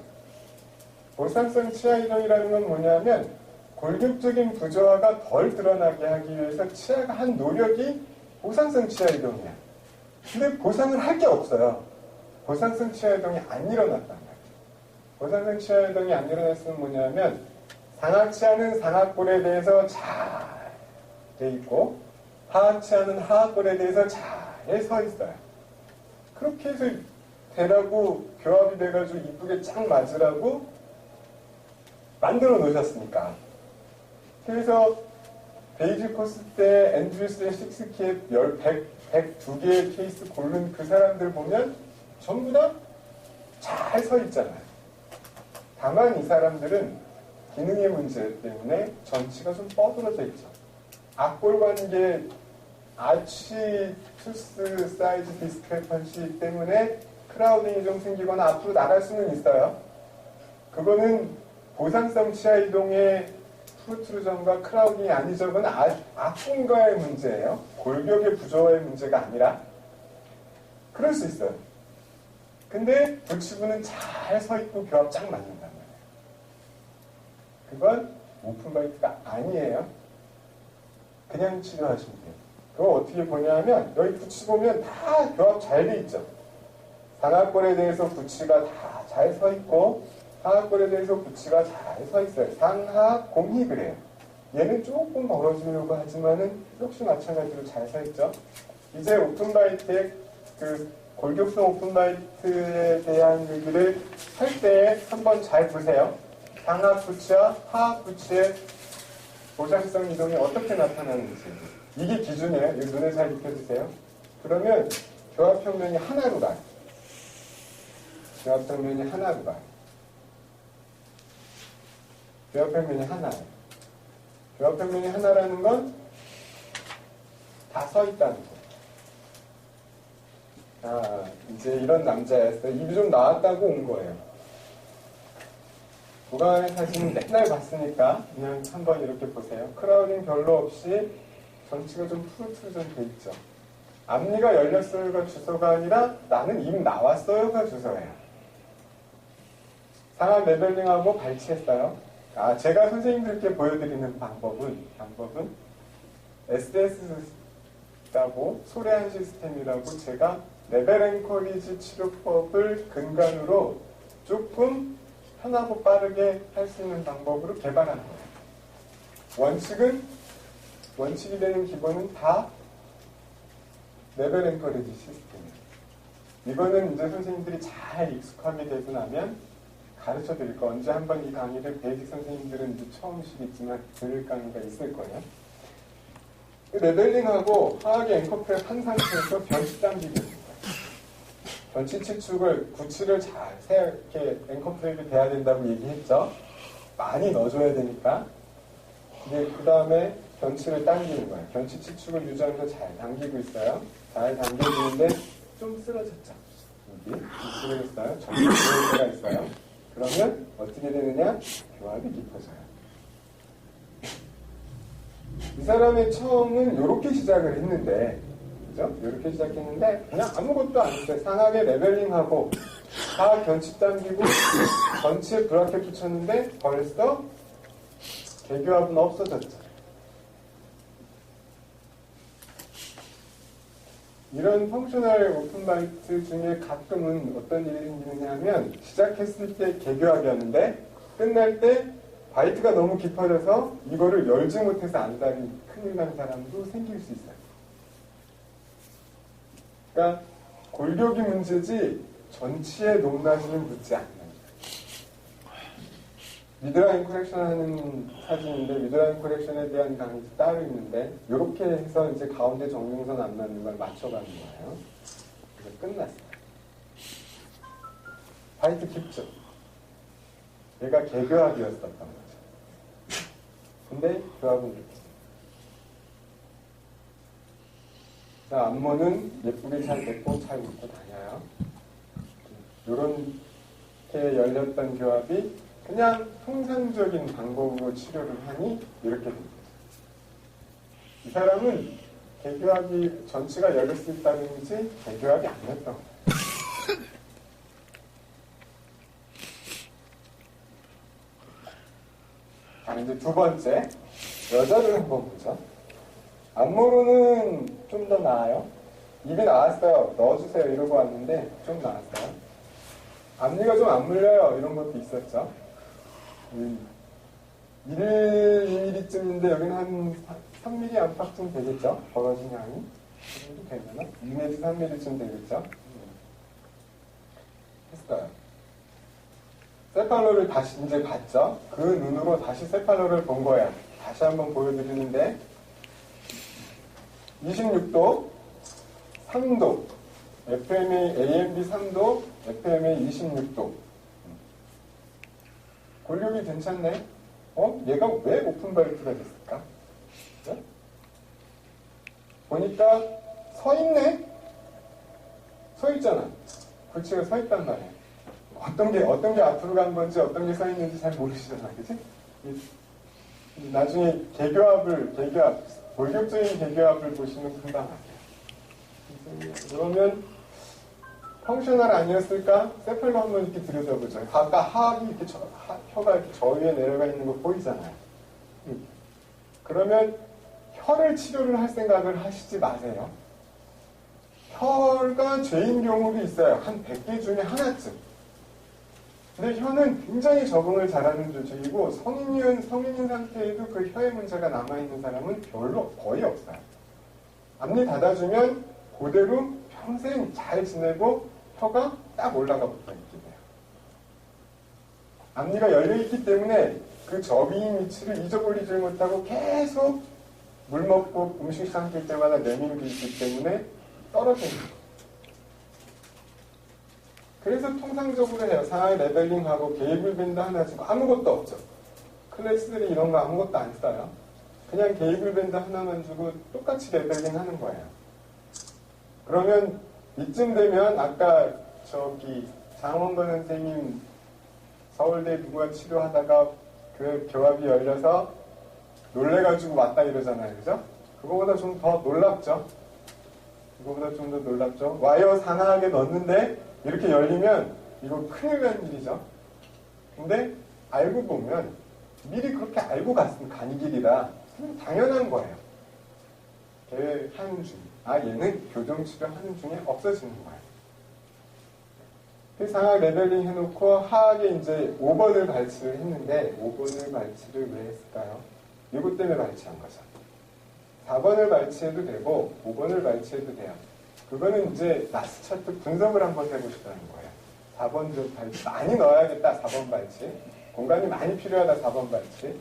[SPEAKER 1] 보상성 치아 이동이라는 건 뭐냐면 골격적인 부조화가 덜 드러나게 하기 위해서 치아가 한 노력이 보상성 치아 이동이야. 근데 보상을 할 게 없어요. 보상성 치아 이동이 안 일어났단 말이에요. 보상성 치아 이동이 안 일어났으면 뭐냐면 상악치아는 상악골에 대해서 잘 돼 있고 하악치아는 하악골에 대해서 잘 서 있어요. 그렇게 해서 되라고 교합이 돼가지고 이쁘게 쫙 맞으라고 만들어 놓으셨으니까. 그래서 베이지 코스 때 앤드류스의 6캡 102개의 케이스 고른 그 사람들 보면 전부 다 잘 서 있잖아요. 다만 이 사람들은 기능의 문제 때문에 전치가 좀 뻗어져 있죠. 악골 관계 아치 투스 사이즈 디스크레펀시 때문에 크라우딩이 좀 생기거나 앞으로 나갈 수는 있어요. 그거는 보상성 치아 이동의 프루트루전과 크라우딩이 아니죠. 그건 악군과의 문제예요. 골격의 부조화의 문제가 아니라. 그럴 수 있어요. 근데 부치부는 잘 서있고 교합 쫙 맞는단 말이에요. 그건 오픈바이트가 아니에요. 그냥 치료하시면 돼요. 그거 어떻게 보냐면 여기 부치 보면 다 교합 잘 돼 있죠. 상하골에 대해서 부치가 다 잘 서있고 하하골에 대해서 부치가 잘 서있어요. 상하 공히 그래요. 얘는 조금 멀어지려고 하지만은 역시 마찬가지로 잘 서있죠. 이제 오픈바이트의 그 골격성 오픈바이트에 대한 얘기를 할 때 한번 잘 보세요. 상하 부치와 하하 부치의 보상성 이동이 어떻게 나타나는지. 이게 기준이에요. 이 눈에 잘 익혀주세요. 그러면 교합평면이 하나로 가요. 교합평면이 하나로 가요. 교합평면이 하나예요. 교합평면이 하나라는 건 다 서 있다는 거예요. 자, 이제 이런 남자였어요. 입이 좀 나왔다고 온 거예요. 구강의 사진은 맨날 봤으니까 그냥 한번 이렇게 보세요. 크라우딩 별로 없이 전치가 좀 푸르트르전 돼 있죠. 앞니가 열렸어요가 주소가 아니라 나는 입 나왔어요가 주소예요. 상하 레벨링하고 발치했어요. 제가 선생님들께 보여드리는 방법은 SDS라고 소래한 시스템이라고 제가 레벨 앵커리지 치료법을 근간으로 조금 편하고 빠르게 할 수 있는 방법으로 개발한 거예요. 원칙이 되는 기본은 다 레벨 앵커리지 시스템이에요. 이거는 이제 선생님들이 잘 익숙하게 되고 나면 가르쳐 드릴 거. 언제 한번 이 강의를 베이직 선생님들은 이제 처음이시겠지만 들을 강의가 있을 거예요. 레벨링하고 하악의 앵커프랩 한 상태에서 변치 당기기 됩니다. 변치 치축을 구치를 잘 이렇게 앵커프랩이 돼야 된다고 얘기했죠. 많이 넣어줘야 되니까. 근데 그 다음에 변치를 당기는 거예요. 변치 치축을 유지하면서 잘 당기고 있어요. 잘 당겨지는데 좀 쓰러졌죠. 여기 쓰러졌어요. 전기 들어올 때가 있어요. 그러면 어떻게 되느냐? 교합이 깊어져요. 이 사람의 처음은 이렇게 시작을 했는데, 그죠? 이렇게 시작했는데, 그냥 아무것도 안 했어요. 상하게 레벨링하고, 하악 견치 당기고, 전치에 브라켓 붙였는데, 벌써 개교합은 없어졌죠. 이런 펑셔널 오픈바이트 중에 가끔은 어떤 일이 생기느냐 하면 시작했을 때 개교합이었는데 끝날 때 바이트가 너무 깊어져서 이거를 열지 못해서 안달이 큰일 난 사람도 생길 수 있어요. 그러니까 골격이 문제지 전치의 높낮이는 묻지 않는. 미드라인 코렉션 하는 사진인데 미드라인 코렉션에 대한 강의도 따로 있는데 이렇게 해서 이제 가운데 정중선 안 맞는 걸 맞춰가는 거예요. 그래서 끝났어요. 바이트 깊죠? 얘가 개교합이었었던 거죠. 근데 교합은 이렇게. 자, 안모는 예쁘게 잘 됐고 잘 웃고 다녀요. 이렇게 열렸던 교합이 그냥 통상적인 방법으로 치료를 하니 이렇게 됩니다. 이 사람은 개교합이 전치가 열렸을 따름이지 개교합이 아니었던 거예요. 자, 이제 두 번째 여자를 한번 보죠. 안무로는 좀 더 나아요. 입이 나왔어요. 넣어주세요 이러고 왔는데 좀 나았어요. 앞니가 좀 안 물려요. 이런 것도 있었죠. 1, 2mm쯤인데 여기는 한 3mm 안팎쯤 되겠죠? 벌어진 양이. 이 정도 되려나? 2 내지 3mm쯤 되겠죠? 했어요. 세팔로를 다시 이제 봤죠? 그 눈으로 다시 세팔로를 본 거야. 다시 한번 보여드리는데 26도, 3도, FMA, AMB 3도, FMA 26도. 골격이 괜찮네? 얘가 왜 오픈바이트가 됐을까? 네? 보니까 서 있네? 서 있잖아. 굴치가 서 있단 말이야. 어떤 게 앞으로 간 건지 어떤 게 서 있는지 잘 모르시잖아. 그치? 나중에 골격적인 개교합을 보시면 금방 알아요. 그러면 펑셔널 아니었을까? 세플로 한번 이렇게 들여다보죠. 아까 하악이 이렇게 혀가 이렇게 저 위에 내려가 있는 거 보이잖아요. 그러면 혀를 치료를 할 생각을 하시지 마세요. 혀가 죄인 경우도 있어요. 한 100개 중에 하나쯤. 근데 혀는 굉장히 적응을 잘하는 조직이고 성인인 상태에도 그 혀에 문제가 남아있는 사람은 별로 거의 없어요. 앞니 닫아주면 그대로 평생 잘 지내고 혀가 딱 올라가 붙어 있게 돼요. 앞니가 열려있기 때문에 그 저비인 위치를 잊어버리지 못하고 계속 물 먹고 음식 삼킬 때마다 내밀고 있기 때문에 떨어지는 거예요. 그래서 통상적으로 해요. 상하이 레벨링하고 게이블 밴드 하나 주고 아무것도 없죠. 클래스들이 이런 거 아무것도 안 써요. 그냥 게이블 밴드 하나만 주고 똑같이 레벨링 하는 거예요. 그러면 이쯤 되면 아까 장원건 선생님 서울대 누가 치료하다가 그 교합이 열려서 놀래가지고 왔다 이러잖아요. 그죠? 그거보다 좀 더 놀랍죠? 와이어 상하하게 넣었는데 이렇게 열리면 이거 큰일 난 일이죠. 근데 알고 보면 미리 그렇게 알고 갔으면 가는 길이라 당연한 거예요. 하는 중에. 얘는 교정치료 하는 중에 없어지는 거예요. 그 상하 레벨링 해놓고 하악에 이제 5번을 발치를 했는데 5번을 발치를 왜 했을까요? 이것 때문에 발치한 거죠. 4번을 발치해도 되고 5번을 발치해도 돼요. 그거는 이제 나스 차트 분석을 한번 해보시라는 거예요. 4번 좀 발치 많이 넣어야겠다. 4번 발치. 공간이 많이 필요하다. 4번 발치.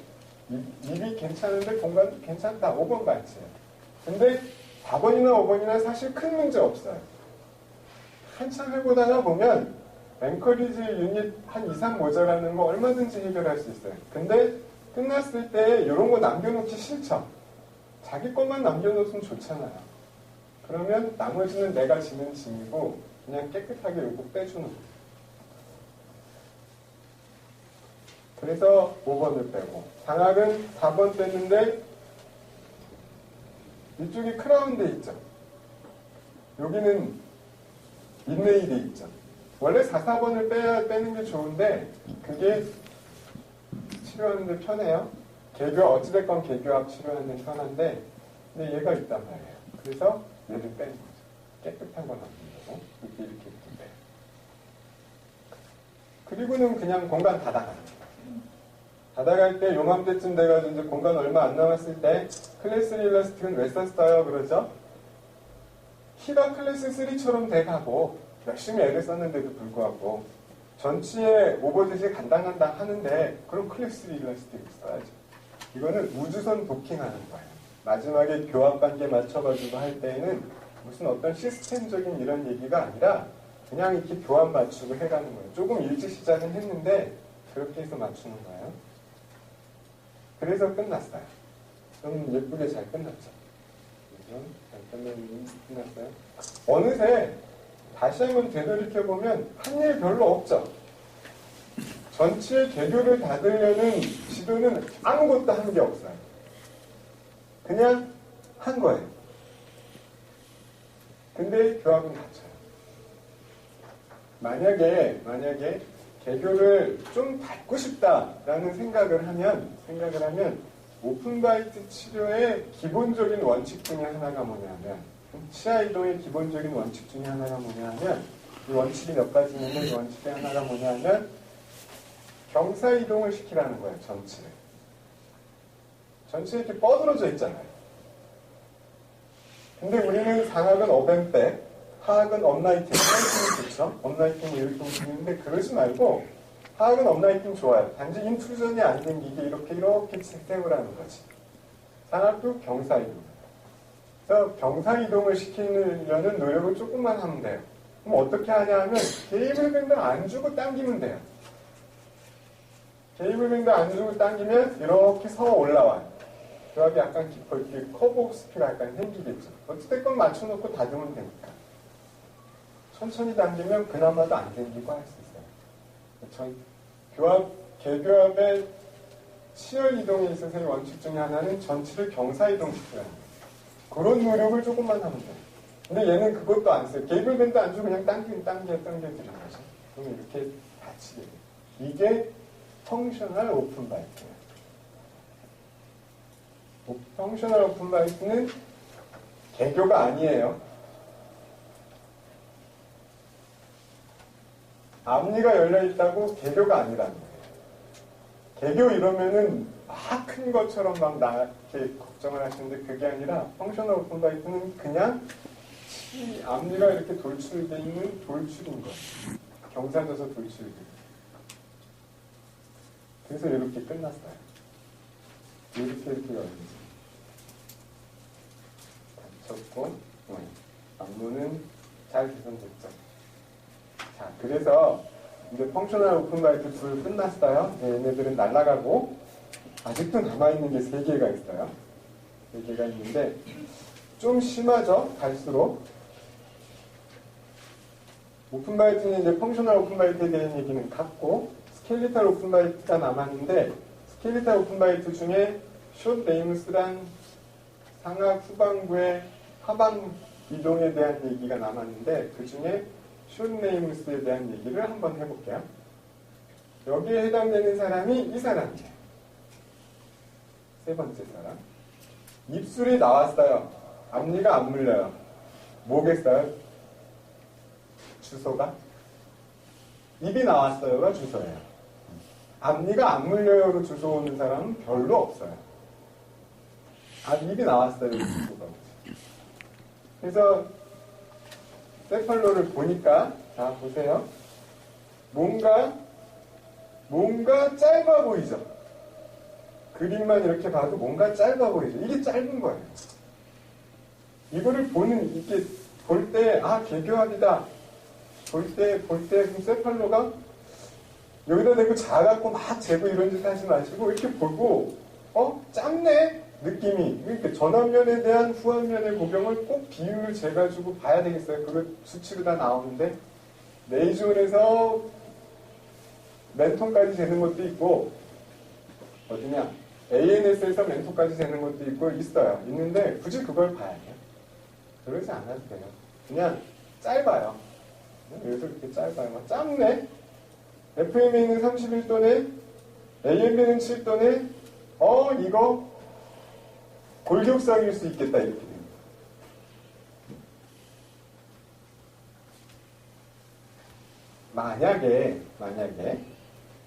[SPEAKER 1] 입이 괜찮은데 공간 괜찮다. 5번 발치예요. 근데 4번이나 5번이나 사실 큰 문제 없어요. 한참 해보다가 보면 앵커리지 유닛 한 2, 3 모자라는 거 얼마든지 해결할 수 있어요. 근데 끝났을 때 이런 거 남겨놓기 싫죠. 자기 것만 남겨놓으면 좋잖아요. 그러면 나머지는 내가 지는 짐이고 그냥 깨끗하게 요거 빼주는 거예요. 그래서 5번을 빼고 장학은 4번 뺐는데 이쪽이 크라운 돼 있죠. 여기는 인레이 돼 있죠. 원래 4, 4번을 빼는 게 좋은데 그게 치료하는 데 편해요. 어찌됐건 개교합 치료하는 데 편한데 근데 얘가 있단 말이에요. 그래서 얘를 빼는 거죠. 깨끗한 거 남긴다고 이렇게 빼요. 그리고는 그냥 공간 닫아가는 거예요. 닫아갈 때 요맘때쯤 돼가지고 이제 공간 얼마 안 남았을 때 클래스 3 일러스틱은 왜 썼어요? 그러죠? 키가 클래스 3처럼 돼가고 열심히 애를 썼는데도 불구하고 전치에 오버젯이 간당간당 하는데 그럼 클래스 3 일러스틱을 써야죠. 이거는 우주선 도킹하는 거예요. 마지막에 교합 관계 맞춰가지고 할 때에는 무슨 어떤 시스템적인 이런 얘기가 아니라 그냥 이렇게 교합 맞추고 해가는 거예요. 조금 일찍 시작은 했는데 그렇게 해서 맞추는 거예요. 그래서 끝났어요. 좀 예쁘게 잘 끝났죠. 끝났어요. 어느새 다시 한번 되돌이켜보면 한 일 별로 없죠. 전체 개교를 닫으려는 시도는 아무것도 한 게 없어요. 그냥 한 거예요. 근데 교합은 닫혀요. 만약에 개교를 좀 닫고 싶다라는 생각을 하면 오픈바이트 치료의 기본적인 원칙 중에 하나가 뭐냐면 치아 이동의 기본적인 원칙 중에 하나가 뭐냐면 이 원칙이 몇 가지 있는데 이 원칙의 하나가 뭐냐면 경사 이동을 시키라는 거예요. 전체 이렇게 뻗어져 있잖아요. 근데 우리는 상악은 업앤백, 하악은 업라이팅, 좋죠? 업라이팅을 이렇게 움직이는데 그러지 말고 하악은 업라이팅 좋아요. 단지 인투전이 안 생기게 이렇게 세팅을 하는 거지. 상악도 경사 이동. 그래서 경사 이동을 시키려는 노력을 조금만 하면 돼요. 그럼 어떻게 하냐 하면 게이블 밴드 안 주고 당기면 돼요. 게이블 밴드 안 주고 당기면 이렇게 서 올라와요. 교합이 약간 깊어 있게 커브 오브 스피가 약간 생기겠죠. 어찌됐건 맞춰놓고 다듬으면 되니까. 천천히 당기면 그나마도 안 생기고 할 수 있어요. 개교합의 치열 이동에 있어서의 원칙 중에 하나는 전치를 경사 이동시키는 그런 노력을 조금만 하면 돼요. 근데 얘는 그것도 안 써요. 게이블 밴드 안 주고 그냥 당겨드리는 거죠. 그럼 이렇게 닫히게 돼요. 이게 펑셔널 오픈 바이트예요. 펑셔널 오픈 바이트는 개교가 아니에요. 앞니가 열려있다고 개교가 아니라는 거예요. 개교 이러면은 막 큰 것처럼 막 이렇게 걱정을 하시는데 그게 아니라 펑셔널 오픈 바이트는 그냥 앞니가 이렇게 돌출되어 있는 돌출인 거예요. 경사져서 돌출이. 그래서 이렇게 끝났어요. 이렇게 열리지. 닫혔고, 앞문은 잘 개선됐죠. 자, 그래서 이제 펑셔널 오픈 바이트 둘 끝났어요. 얘네들은 날아가고 아직도 남아있는 게 3개가 있어요. 3개가 있는데 좀 심하죠? 갈수록. 오픈 바이트는 이제 펑셔널 오픈 바이트에 대한 얘기는 같고 스켈리탈 오픈 바이트가 남았는데 스켈리탈 오픈 바이트 중에 숏 레이무스란 상악 후반부의 하방 이동에 대한 얘기가 남았는데 그 중에 숏 레이무스에 대한 얘기를 한번 해볼게요. 여기에 해당되는 사람이 이 사람이에요. 세 번째 사람. 입술이 나왔어요. 앞니가 안 물려요. 뭐겠어요? 주소가? 입이 나왔어요가 주소예요. 앞니가 안 물려요로 주소 오는 사람은 별로 없어요. 입이 나왔어요. 주소가. 그래서 세팔로를 보니까 자 보세요. 뭔가 짧아 보이죠? 그림만 이렇게 봐도 뭔가 짧아 보이죠? 이게 짧은 거예요. 이거를 이렇게 볼 때, 개교합이다. 볼 때, 세팔로가 여기다 대고 작아갖고 막 재고 이런 짓 하지 마시고, 이렇게 보고, 작네? 느낌이. 그러니까 전완면에 대한 후완면의 고경을 꼭 비율을 재가지고 봐야 되겠어요. 그거 수치로 다 나오는데, 레이존에서 멘톤까지 재는 것도 있고, 어디냐? ANS에서 멘토까지 되는 것도 있고 있는데 굳이 그걸 봐야 돼요. 그러지 않아도 돼요. 그냥 짧아요. 여기서 이렇게 짧아요. 짧네? FMA는 31도네? AMB는 7도네? 이거 골격상일 수 있겠다 이렇게 됩니다. 만약에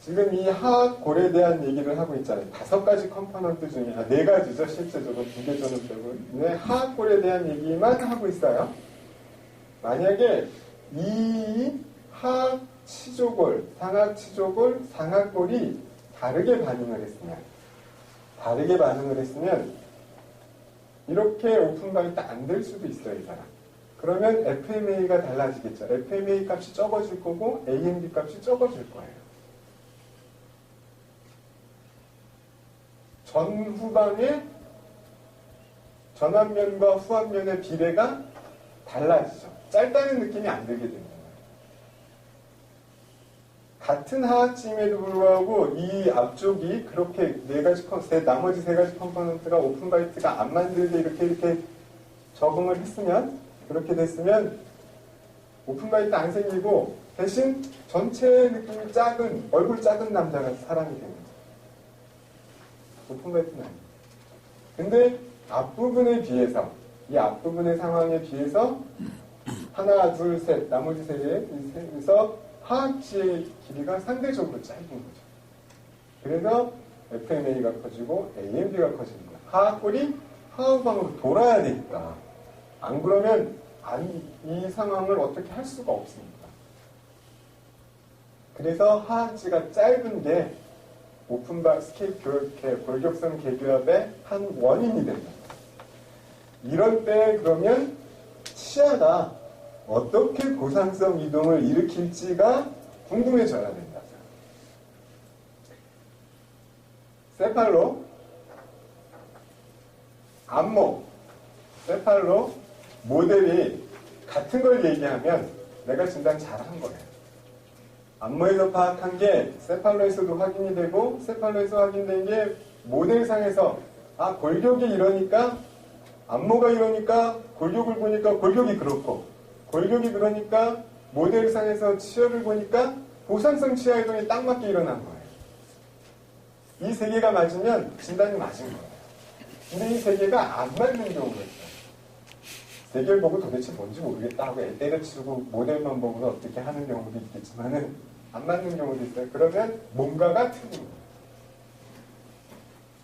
[SPEAKER 1] 지금 이 하악골에 대한 얘기를 하고 있잖아요. 5가지 컴포넌트 중에 4가지죠. 실제적으로 2개 저는 빼고. 네, 하악골에 대한 얘기만 하고 있어요. 만약에 이 하악치조골, 상악치조골, 상악골이 다르게 반응을 했으면 이렇게 오픈바이트 안 될 수도 있어요. 이 사람. 그러면 FMA가 달라지겠죠. FMA 값이 적어질 거고 AMB 값이 적어질 거예요. 전후방의 전완면과 후완면의 비례가 달라지죠. 짧다는 느낌이 안 들게 됩니다. 같은 하악침에도 불구하고 이 앞쪽이 그렇게 나머지 3가지 컴포넌트가 오픈바이트가 안 만들게 이렇게 적응을 했으면, 그렇게 됐으면 오픈바이트 안 생기고 대신 전체 느낌이 얼굴 작은 남자가 사람이 됩니다. 오픈바이트는 아니에요. 근데 앞부분에 비해서, 이 앞부분의 상황에 비해서 하나, 둘, 셋, 나머지 3개에서 하악지의 길이가 상대적으로 짧은 거죠. 그래서 FMA가 커지고 AMB가 커지는 거예요. 하악골이 하우방으로 돌아야 되니까. 안 그러면 이 상황을 어떻게 할 수가 없습니다. 그래서 하악지가 짧은 게 오픈바 골격선 개교합의 한 원인이 됩니다. 이럴 때 그러면 치아가 어떻게 고상성 이동을 일으킬지가 궁금해져야 된다. 세팔로 안모, 세팔로, 모델이 같은 걸 얘기하면 내가 진단 잘한 거예요. 안모에서 파악한 게 세팔로에서도 확인이 되고 세팔로에서 확인된 게 모델상에서 골격이 이러니까 안모가 이러니까 골격을 보니까 골격이 그렇고 골격이 그러니까 모델상에서 치열을 보니까 보상성 치아이동이 딱 맞게 일어난 거예요. 이 세 개가 맞으면 진단이 맞은 거예요. 근데 이 세 개가 안 맞는 경우가 있어요. 세 개를 보고 도대체 뭔지 모르겠다 하고 애 때려치우고 모델만 보고서 어떻게 하는 경우도 있겠지만은 안 맞는 경우도 있어요. 그러면 뭔가가 틀린 거예요.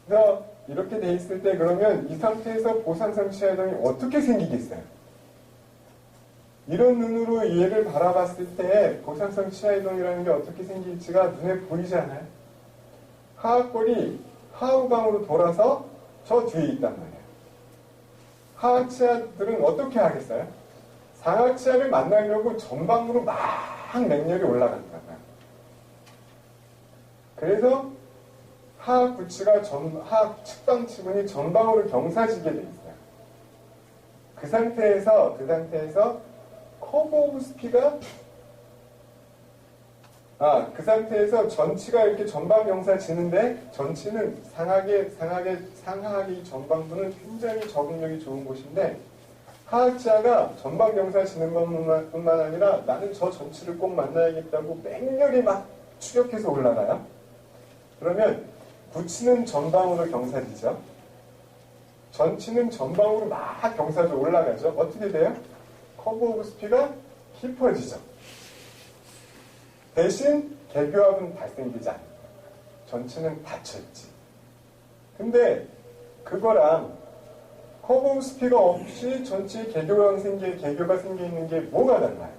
[SPEAKER 1] 그래서 이렇게 돼 있을 때 그러면 이 상태에서 보상성 치아이동이 어떻게 생기겠어요? 이런 눈으로 얘를 바라봤을 때 보상성 치아이동이라는 게 어떻게 생길지가 눈에 보이지 않아요? 하악골이 하우방으로 돌아서 저 뒤에 있단 말이에요. 하악치아들은 어떻게 하겠어요? 상악치아를 만나려고 전방으로 막 맹렬히 올라간다 봐요. 그래서 하악부치가 하악 측방치근이 전방으로 경사지게 돼 있어요. 그 상태에서 커브 오브 스피가 그 상태에서 전치가 이렇게 전방 경사지는데 전치는 상하악의 전방부는 굉장히 적응력이 좋은 곳인데 하악치아가 전방 경사지는 것뿐만 아니라 나는 저 전치를 꼭 만나야겠다고 맹렬히 막 추격해서 올라가요. 그러면 부치는 전방으로 경사지죠. 전치는 전방으로 막 경사져 올라가죠. 어떻게 돼요? 커브 오브 스피가 깊어지죠. 대신 개교합은 발생되지 않아요. 전치는 닫혀있지. 근데 그거랑 커브 오브 스피가 없이 전치에 개교가 생겨있는 게 뭐가 달라요?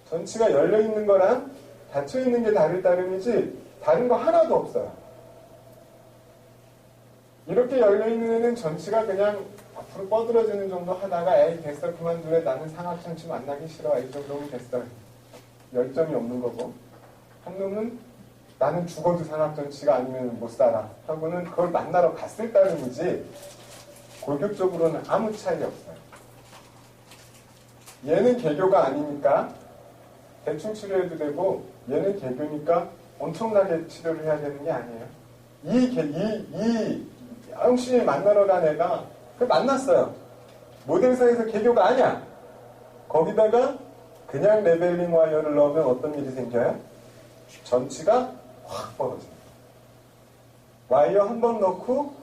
[SPEAKER 1] 전치가 열려있는 거랑 닫혀있는 게 다를 따름이지 다른 거 하나도 없어요. 이렇게 열려있는 애는 전치가 그냥 앞으로 뻗어지는 정도 하다가 에이 됐어 그만둘래 나는 상악전치 만나기 싫어 이 정도면 됐어. 열정이 없는 거고 한 놈은 나는 죽어도 상악전치가 아니면 못 살아 하고는 그걸 만나러 갔을 따름이지 골격적으로는 아무 차이 없어요. 얘는 개교가 아니니까 대충 치료해도 되고 얘는 개교니까 엄청나게 치료를 해야 되는 게 아니에요. 이 영신이 만나러 간 애가 만났어요. 모델상에서 개교가 아니야. 거기다가 그냥 레벨링 와이어를 넣으면 어떤 일이 생겨요? 전치가 확 벌어져요. 와이어 한 번 넣고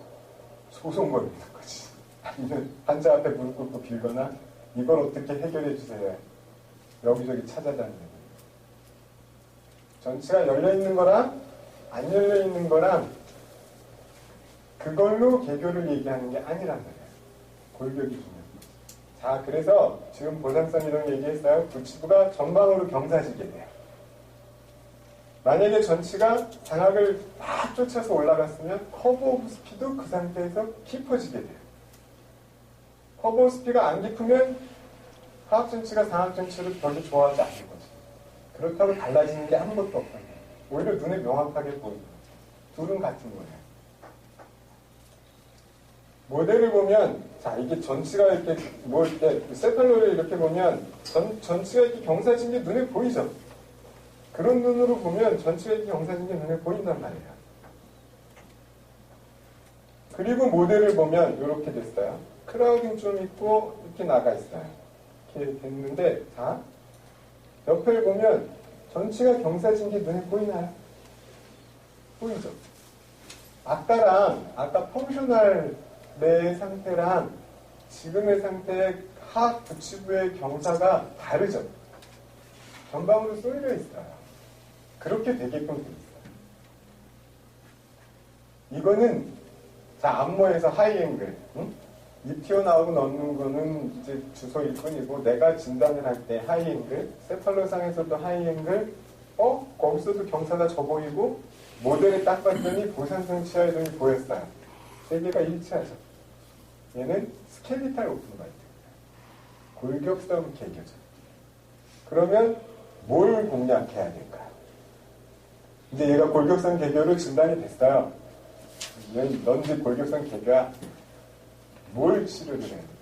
[SPEAKER 1] 소송거리는 거지. 아니면 환자 앞에 무릎 꿇고 빌거나 이걸 어떻게 해결해 주세요. 여기저기 찾아다니는 전치가 열려있는 거랑 안 열려있는 거랑 그걸로 개교를 얘기하는 게 아니란 말이에요. 골격이 중요해요. 자, 그래서 지금 보상성 이동 얘기했어요. 부치부가 전방으로 경사지게 돼요. 만약에 전치가 상악을 막 쫓아서 올라갔으면 커브 오브 스피도 그 상태에서 깊어지게 돼요. 커브 오브 스피가 안 깊으면 하악 전치가 상악 전치를 별로 좋아하지 않는 거죠. 그렇다고 달라지는 게 아무것도 없다는 거예요. 오히려 눈에 명확하게 보이는 거죠. 둘은 같은 거예요. 모델을 보면, 자, 이게 전치가 이렇게, 세팔로를 이렇게 보면, 전치가 이렇게 경사진 게 눈에 보이죠? 그런 눈으로 보면 전치가 이렇게 경사진 게 눈에 보인단 말이에요. 그리고 모델을 보면, 이렇게 됐어요. 크라우딩 좀 있고, 이렇게 나가 있어요. 이렇게 됐는데, 자, 옆을 보면, 전치가 경사진 게 눈에 보이나요? 보이죠? 아까 펑셔널 내 상태랑 지금의 상태의 하악 부치부의 경사가 다르죠. 전방으로 쏠려 있어요. 그렇게 되게끔 돼 있어요. 이거는 자 안모에서 하이앵글, 입 튀어나오고 넣는 거는 이제 주소일 뿐이고 내가 진단을 할 때 하이앵글, 세팔로상에서도 하이앵글, 거기서도 경사가 져 보이고 모델에 딱 봤더니 보상성 치아이동이 보였어요. 세 개가 일치하죠. 얘는 스켈리탈 오픈바이트입니다. 골격성 개교죠. 그러면 뭘 공략해야 될까요? 이제 얘가 골격성 개교로 진단이 됐어요. 넌지 골격성 개교야. 뭘 치료를 해야 됩니까?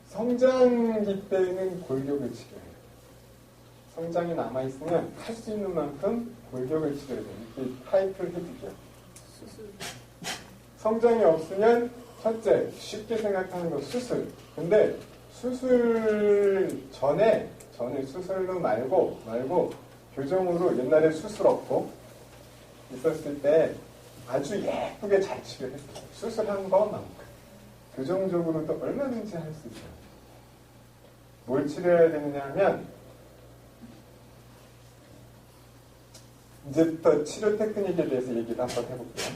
[SPEAKER 1] 성장기 때는 골격을 치료해요. 성장이 남아있으면 할 수 있는 만큼 골격을 치료해야 돼요. 이렇게 타이틀 해주죠. 성장이 없으면 첫째, 쉽게 생각하는 거 수술. 근데 수술 전에 수술로 말고 교정으로 옛날에 수술 없고 있었을 때 아주 예쁘게 잘 치료했어요. 수술한 것만큼. 교정적으로도 얼마든지 할 수 있어요. 뭘 치료해야 되느냐 하면 이제부터 치료 테크닉에 대해서 얘기를 한번 해볼게요.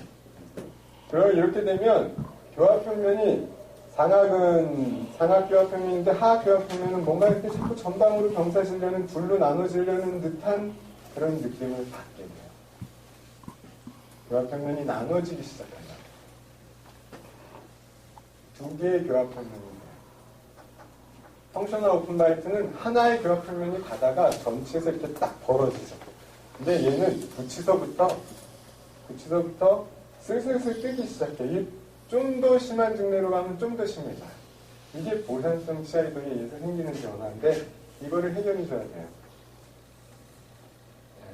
[SPEAKER 1] 그럼 이렇게 되면 교합평면이 상악 교합평면인데 하악 교합평면은 뭔가 이렇게 자꾸 전방으로 경사지려는 둘로 나눠지려는 듯한 그런 느낌을 받게 돼요. 교합평면이 나눠지기 시작한다. 두 개의 교합평면입니다. 펑셔널 오픈바이트는 하나의 교합평면이 가다가 전체에서 이렇게 딱 벌어지죠. 근데 얘는 붙이서부터 슬슬슬 뜨기 시작해. 좀 더 심한 증례로 가면 좀 더 심해져요. 이게 보산성 치아이동에 의해서 생기는 변화인데 이거를 해결해 줘야 돼요.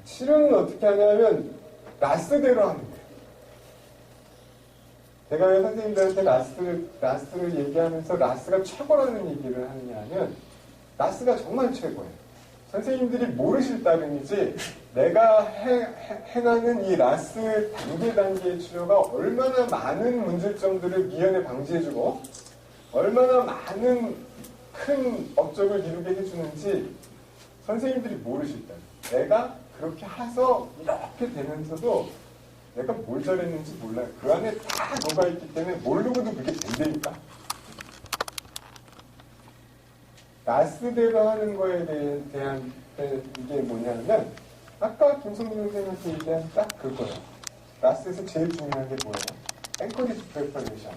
[SPEAKER 1] 치료는 어떻게 하냐면 라스대로 하는 거예요. 제가 왜 선생님들한테 라스를 얘기하면서 라스가 최고라는 얘기를 하느냐 하면 라스가 정말 최고예요. 선생님들이 모르실 따름이지 내가 행하는 이 라스 단계의 치료가 얼마나 많은 문제점들을 미연에 방지해주고 얼마나 많은 큰 업적을 이루게 해주는지 선생님들이 모르실 따름. 내가 그렇게 해서 이렇게 되면서도 내가 뭘 잘했는지 몰라요. 그 안에 다 녹아있기 때문에 모르고도 그게 된다니까. 라스대로 하는 거에 대한 이게 뭐냐면 아까 김성민 선생님한테 얘기한 딱 그거예요. 라스에서 제일 중요한 게 뭐예요? 앵커리지 프레퍼레이션.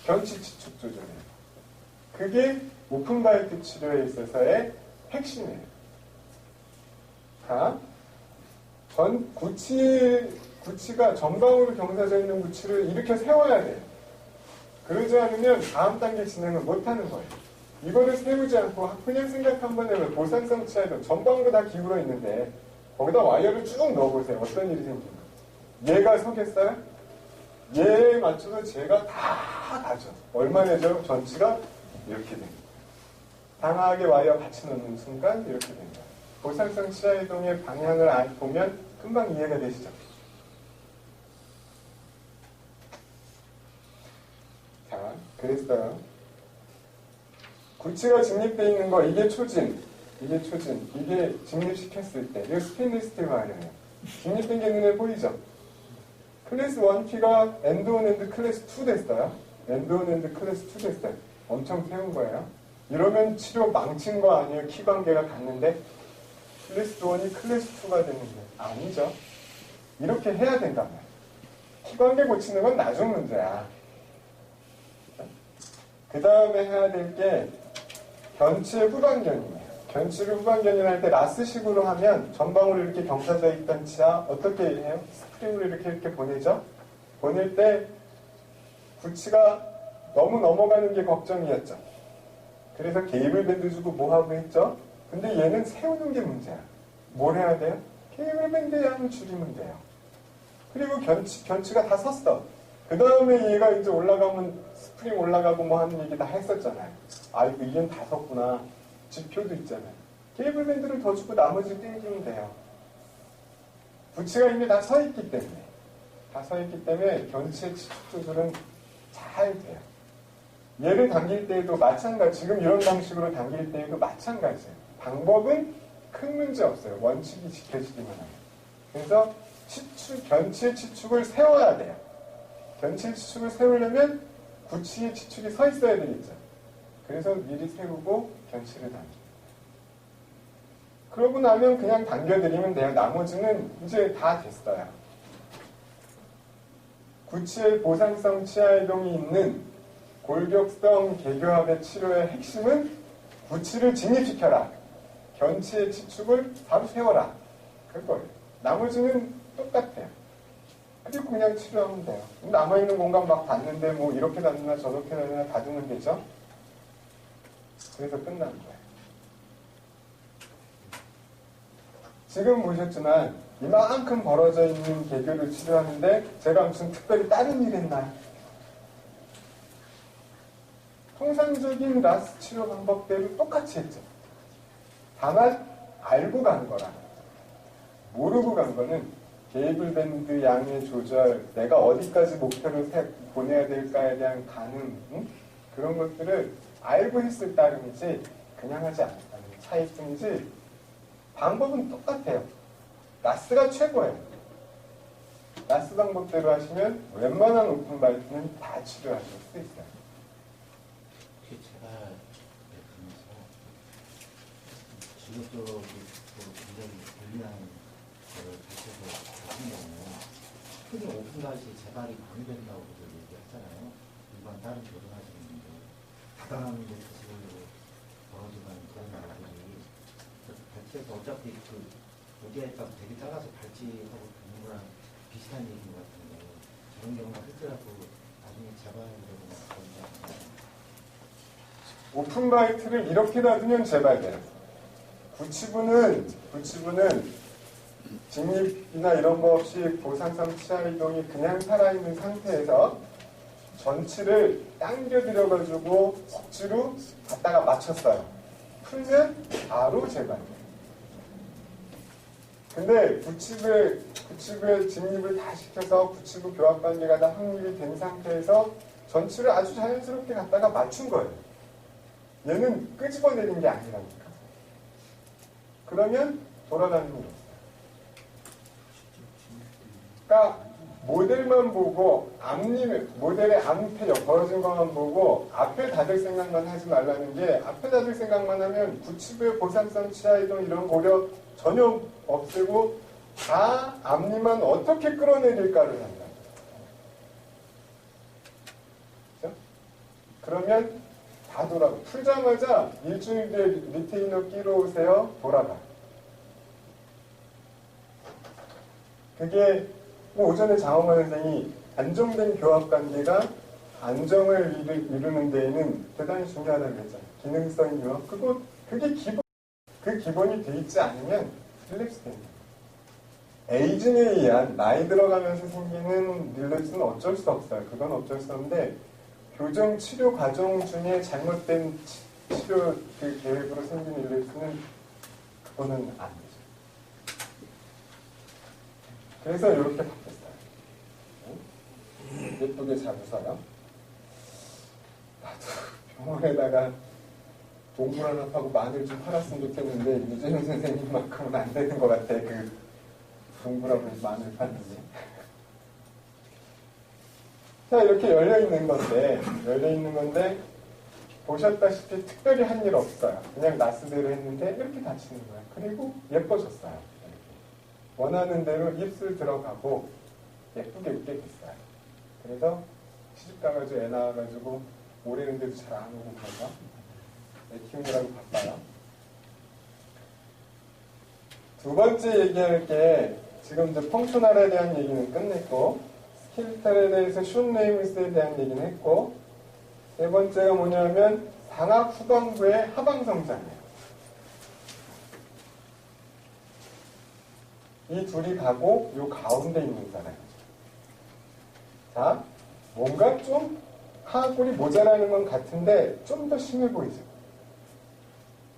[SPEAKER 1] 견치 치축 조절이에요. 그게 오픈바이트 치료에 있어서의 핵심이에요. 자, 구치가 전방으로 경사져 있는 구치를 이렇게 세워야 돼요. 그러지 않으면 다음 단계 진행을 못하는 거예요. 이거를 세우지 않고 그냥 생각 한번 해보면 보산성 치아도 전방으로 다 기울어 있는데 거기다 와이어를 쭉 넣어보세요. 어떤 일이 생기나. 얘가 서겠어요? 얘에 맞춰서 제가 다 가죠. 얼마 내죠? 전치가 이렇게 됩니다. 당하게 와이어 같이 넣는 순간 이렇게 됩니다. 보산성 치아 이동의 방향을 보면 금방 이해가 되시죠? 자, 그랬어요. 구치가 직립되어 있는 거, 이게 초진, 이게 직립시켰을 때, 이거 스테인리스 스틸 와이어예요. 직립된 게 눈에 보이죠? 클래스 1P가 엔드온 엔드 클래스 2 됐어요. 엔드온 엔드 클래스 2 됐어요. 엄청 세운 거예요. 이러면 치료 망친 거 아니에요? 키 관계가 같는데? 클래스 1이 클래스 2가 됐는데. 아니죠. 이렇게 해야 된단 말이에요. 키 관계 고치는 건 나중 문제야. 그 다음에 해야 될 게 견치의 후방견이에요. 견치를 후방견이라 할 때 라스식으로 하면 전방으로 이렇게 경사져 있던 치아 어떻게 해요? 스프링으로 이렇게 보내죠? 보낼 때 구치가 너무 넘어가는 게 걱정이었죠. 그래서 케이블 밴드 주고 뭐하고 했죠? 근데 얘는 세우는 게 문제야. 뭘 해야 돼요? 케이블 밴드 양을 줄이면 돼요. 그리고 견치가 다 섰어. 그 다음에 얘가 이제 올라가면 스프링 올라가고 뭐 하는 얘기 다 했었잖아요. 아이고 얘는 다 섰구나. 지표도 있잖아요. 케이블 밴드를 더 주고 나머지 땡기면 돼요. 구치가 이미 다 서 있기 때문에 견치의 치축 조절은 잘 돼요. 얘를 당길 때에도 마찬가지, 지금 이런 방식으로 당길 때에도 마찬가지예요. 방법은 큰 문제 없어요. 원칙이 지켜지기만 하면. 그래서 견치의 치축을 세워야 돼요. 견치의 치축을 세우려면 구치의 치축이 서 있어야 되겠죠. 그래서 미리 세우고 견치를 당겨요. 그러고 나면 그냥 당겨드리면 돼요. 나머지는 이제 다 됐어요. 구치의 보상성 치아이동이 있는 골격성 개교합의 치료의 핵심은 구치를 진입시켜라. 견치의 치축을 바로 세워라. 그거예요. 나머지는 똑같아요. 그리고 그냥 치료하면 돼요. 남아있는 공간 막 닫는데 뭐 이렇게 닫느나 저렇게 닫느나 닫으면 되죠. 그래서 끝나는 거예요. 지금 보셨지만 이만큼 벌어져 있는 개교를 치료하는데 제가 무슨 특별히 다른 일 했나요? 통상적인 라스 치료 방법대로 똑같이 했죠. 다만 알고 간 거라. 모르고 간 거는 게이블 밴드 양의 조절, 내가 어디까지 목표를 보내야 될까에 대한 가늠, 그런 것들을 알고 했을 따름이지 그냥 하지 않았다는 차이뿐이지 방법은 똑같아요. 라스가 최고예요. 라스 방법대로 하시면 웬만한 오픈바이트는 다 치료하실 수 있어요.
[SPEAKER 2] 제가 그러면서 직업적으로 굉장히 불리한 거를 가르쳐서 같은 경우는 크게 오픈바이트에 재발이 방해된다고 얘기했잖아요. 일반 다른 교정하시는 분들 다당하는 데 자식으로 벌어지는 그런 말들이 발치에서 어차피 여기에 딱 되게 작아서 발치하고 듣는 거랑 비슷한 얘기인 것 같은데 저런 경우가 실제라도 나중에 재발되거나 그런다.
[SPEAKER 1] 오픈바이트를 이렇게 닫으면 재발돼요. 구치부는 직립이나 이런 거 없이 보상성 치아이동이 그냥 살아있는 상태에서 전치를 당겨들여가지고 억지로 갖다가 맞췄어요. 풀면 바로 재발돼요. 근데 구치부에 직립을 다 시켜서 구치부 교합관계가 다 확립이 된 상태에서 전치를 아주 자연스럽게 갖다가 맞춘 거예요. 얘는 끄집어내린 게 아니라니까. 그러면 돌아가는 게 없어요. 그러니까 모델만 보고 모델의 앞에 벌어진 것만 보고 앞에 닫을 생각만 하지 말라는 게 앞에 닫을 생각만 하면 구치부의 보상성 치아이동 이런 고려 전혀 없애고 다 앞니만 어떻게 끌어내릴까를 한다. 그렇죠? 그러면 다 돌아가. 풀자마자 일주일 뒤에 리테이너 끼러 오세요. 돌아가. 그게 오전에 장엄한 선생이 안정된 교합관계가 안정을 이루는 데에는 대단히 중요하다고 그랬잖아요. 기능성 교합. 그게 기본. 그 기본이 돼 있지 않으면 릴랩스 됩니다. 에이징에 의한 나이 들어가면서 생기는 릴랩스는 어쩔 수 없어요. 그건 어쩔 수 없는데 교정 치료 과정 중에 잘못된 치료 그 계획으로 생긴 릴랩스는 그거는 안 되죠. 그래서 이렇게 바뀌었어요. 예쁘게 잘 웃어요. 나도 병원에다가 동물 하나 파고 마늘 좀 팔았으면 좋겠는데 유재현 선생님만큼은 안 되는 것 같아. 그 동물하고 마늘 파는 게. 자, 이렇게 열려있는 건데 보셨다시피 특별히 한 일 없어요. 그냥 나스대로 했는데 이렇게 다치는 거예요. 그리고 예뻐졌어요. 이렇게. 원하는 대로 입술 들어가고 예쁘게 웃게 됐어요. 그래서 시집가가지고 애 낳아가지고 오래는데도 잘 안 오고 그래서 애 키우느라고 바빠요. 두 번째 얘기할 게 지금 이제 펑셔널에 대한 얘기는 끝냈고 스켈레탈에 대해서 슌 레이무스에 대한 얘기는 했고 세 번째가 뭐냐면 상악 후반부의 하방 성장이에요. 이 둘이 가고 요 가운데 있는 사람이죠. 자, 뭔가 좀 하악골이 모자라는 건 같은데 좀 더 심해 보이죠.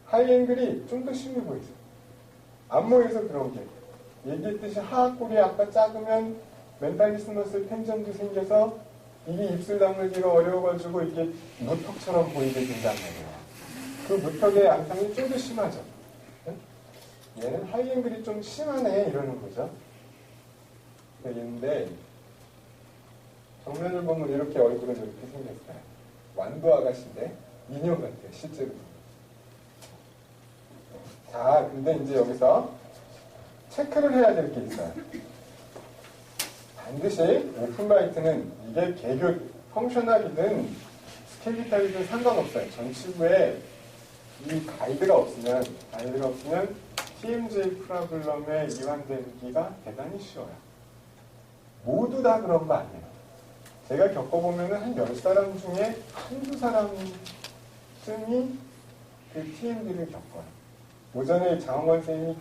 [SPEAKER 1] 하이앵글이 좀 더 심해 보이죠. 안모에서 그런 게 얘기했듯이 하악골이 아까 작으면 멘탈리스머스 텐전도 생겨서 이게 입술 다물기가 어려워가지고 이게 무턱처럼 보이게 된단 말이에요. 그 무턱의 양상이 좀 더 심하죠. 얘는 하이앵글이 좀 심하네 이러는 거죠. 근데 정면을 보면 이렇게 얼굴은 이렇게 생겼어요. 완도 아가씨인데 인형 같아요, 실제로. 자, 근데 이제 여기서 체크를 해야 될 게 있어요. 반드시 오픈바이트는 이게 개교 펑셔널이든 스켈리탈이든 상관없어요. 전치부에 이 가이드가 없으면 TMJ 프로블럼에 이완되기가 대단히 쉬워요. 모두 다 그런 거 아니에요. 제가 겪어보면 한 10사람 중에 한두 사람쯤이 그 TMD를 겪어요. 오전에 장원건 선생님이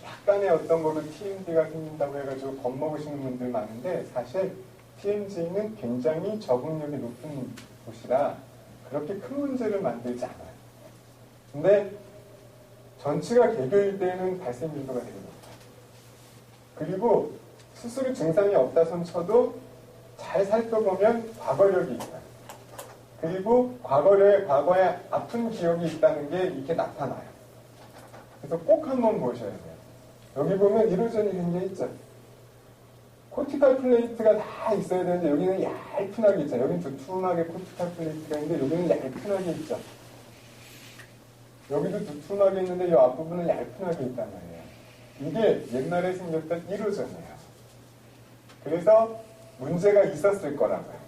[SPEAKER 1] 약간의 어떤 거로 TMD가 생긴다고 해가지고 겁먹으시는 분들 많은데 사실 TMJ는 굉장히 적응력이 높은 곳이라 그렇게 큰 문제를 만들지 않아요. 근데 전치가 개교일 때는 발생 빈도가 되게 높아요. 그리고 스스로 증상이 없다 손 쳐도 잘 살펴보면 과거력이 있어요. 그리고 과거에 아픈 기억이 있다는 게 이렇게 나타나요. 그래서 꼭 한번 보셔야 돼요. 여기 보면 이로전이 굉장히 있죠. 코티칼 플레이트가 다 있어야 되는데 여기는 얄픈하게 있죠. 여기는 두툼하게 코티칼 플레이트가 있는데 여기는 얄픈하게 있죠. 여기도 두툼하게 있는데 이 앞부분은 얄픈하게 있단 말이에요. 이게 옛날에 생겼던 이로전이에요. 그래서 문제가 있었을 거라고요.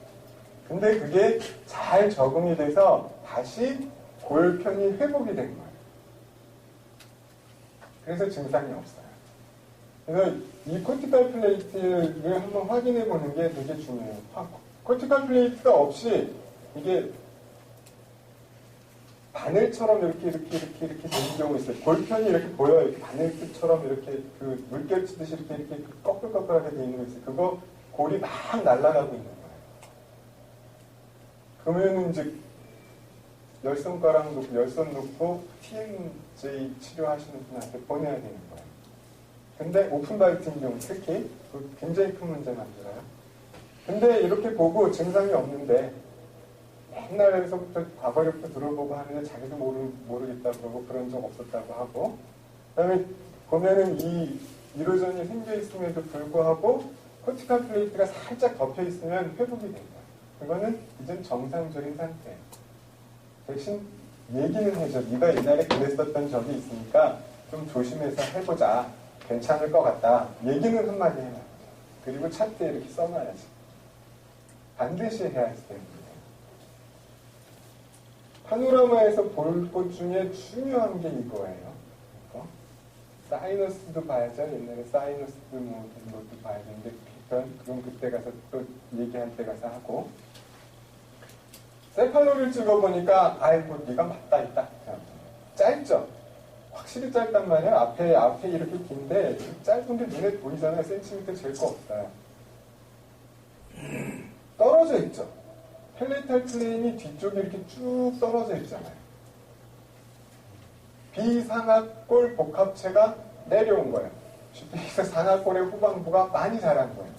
[SPEAKER 1] 근데 그게 잘 적응이 돼서 다시 골편이 회복이 된 거예요. 그래서 증상이 없어요. 그래서 이 코티칼 플레이트를 한번 확인해 보는 게 되게 중요해요. 코티칼 플레이트가 없이 이게 바늘처럼 이렇게 되는 경우 있어요. 골편이 이렇게 보여요. 이렇게 바늘처럼 이렇게 그 물결 치듯이 이렇게 꺼끌꺼끌하게 되어 있는 거 있어요. 그거 골이 막 날아가고 있는 거예요. 그러면은 이제 열손가락 놓고 열손 놓고 TMJ 치료하시는 분한테 보내야 되는 거예요. 근데 오픈바이팅 경우 특히 굉장히 큰 문제 만들어요. 근데 이렇게 보고 증상이 없는데 옛날에서부터 과거력도 들어보고 하는데 자기도 모르겠다고 그러고 그런 적 없었다고 하고 그 다음에 보면은 이 이로전이 생겨 있음에도 불구하고 코티칼 플레이트가 살짝 덮여 있으면 회복이 된다. 그거는 이젠 정상적인 상태예요. 대신 얘기는 해줘. 네가 옛날에 그랬었던 적이 있으니까 좀 조심해서 해보자. 괜찮을 것 같다. 얘기는 한마디 해놔. 그리고 차트에 이렇게 써놔야지. 반드시 해야 할 때문에. 파노라마에서 볼 것 중에 중요한 게 이거예요. 이거. 사이너스도 봐야죠. 옛날에 사이너스 뭐 이런 것도 봐야 되는데 그럼 그때 가서 또 얘기할 때 가서 하고 셀팔로를 찍어보니까 아이고 네가 맞다 있다. 짧죠? 확실히 짧단 말이야. 앞에 이렇게 긴데 짧은데 눈에 보이잖아요. 센티미터 잴 거 없어요. 떨어져 있죠. 펠레탈 플레인이 뒤쪽에 이렇게 쭉 떨어져 있잖아요. 비상하골 복합체가 내려온 거예요. 쉽게 해서 상하골의 후방부가 많이 자란 거예요.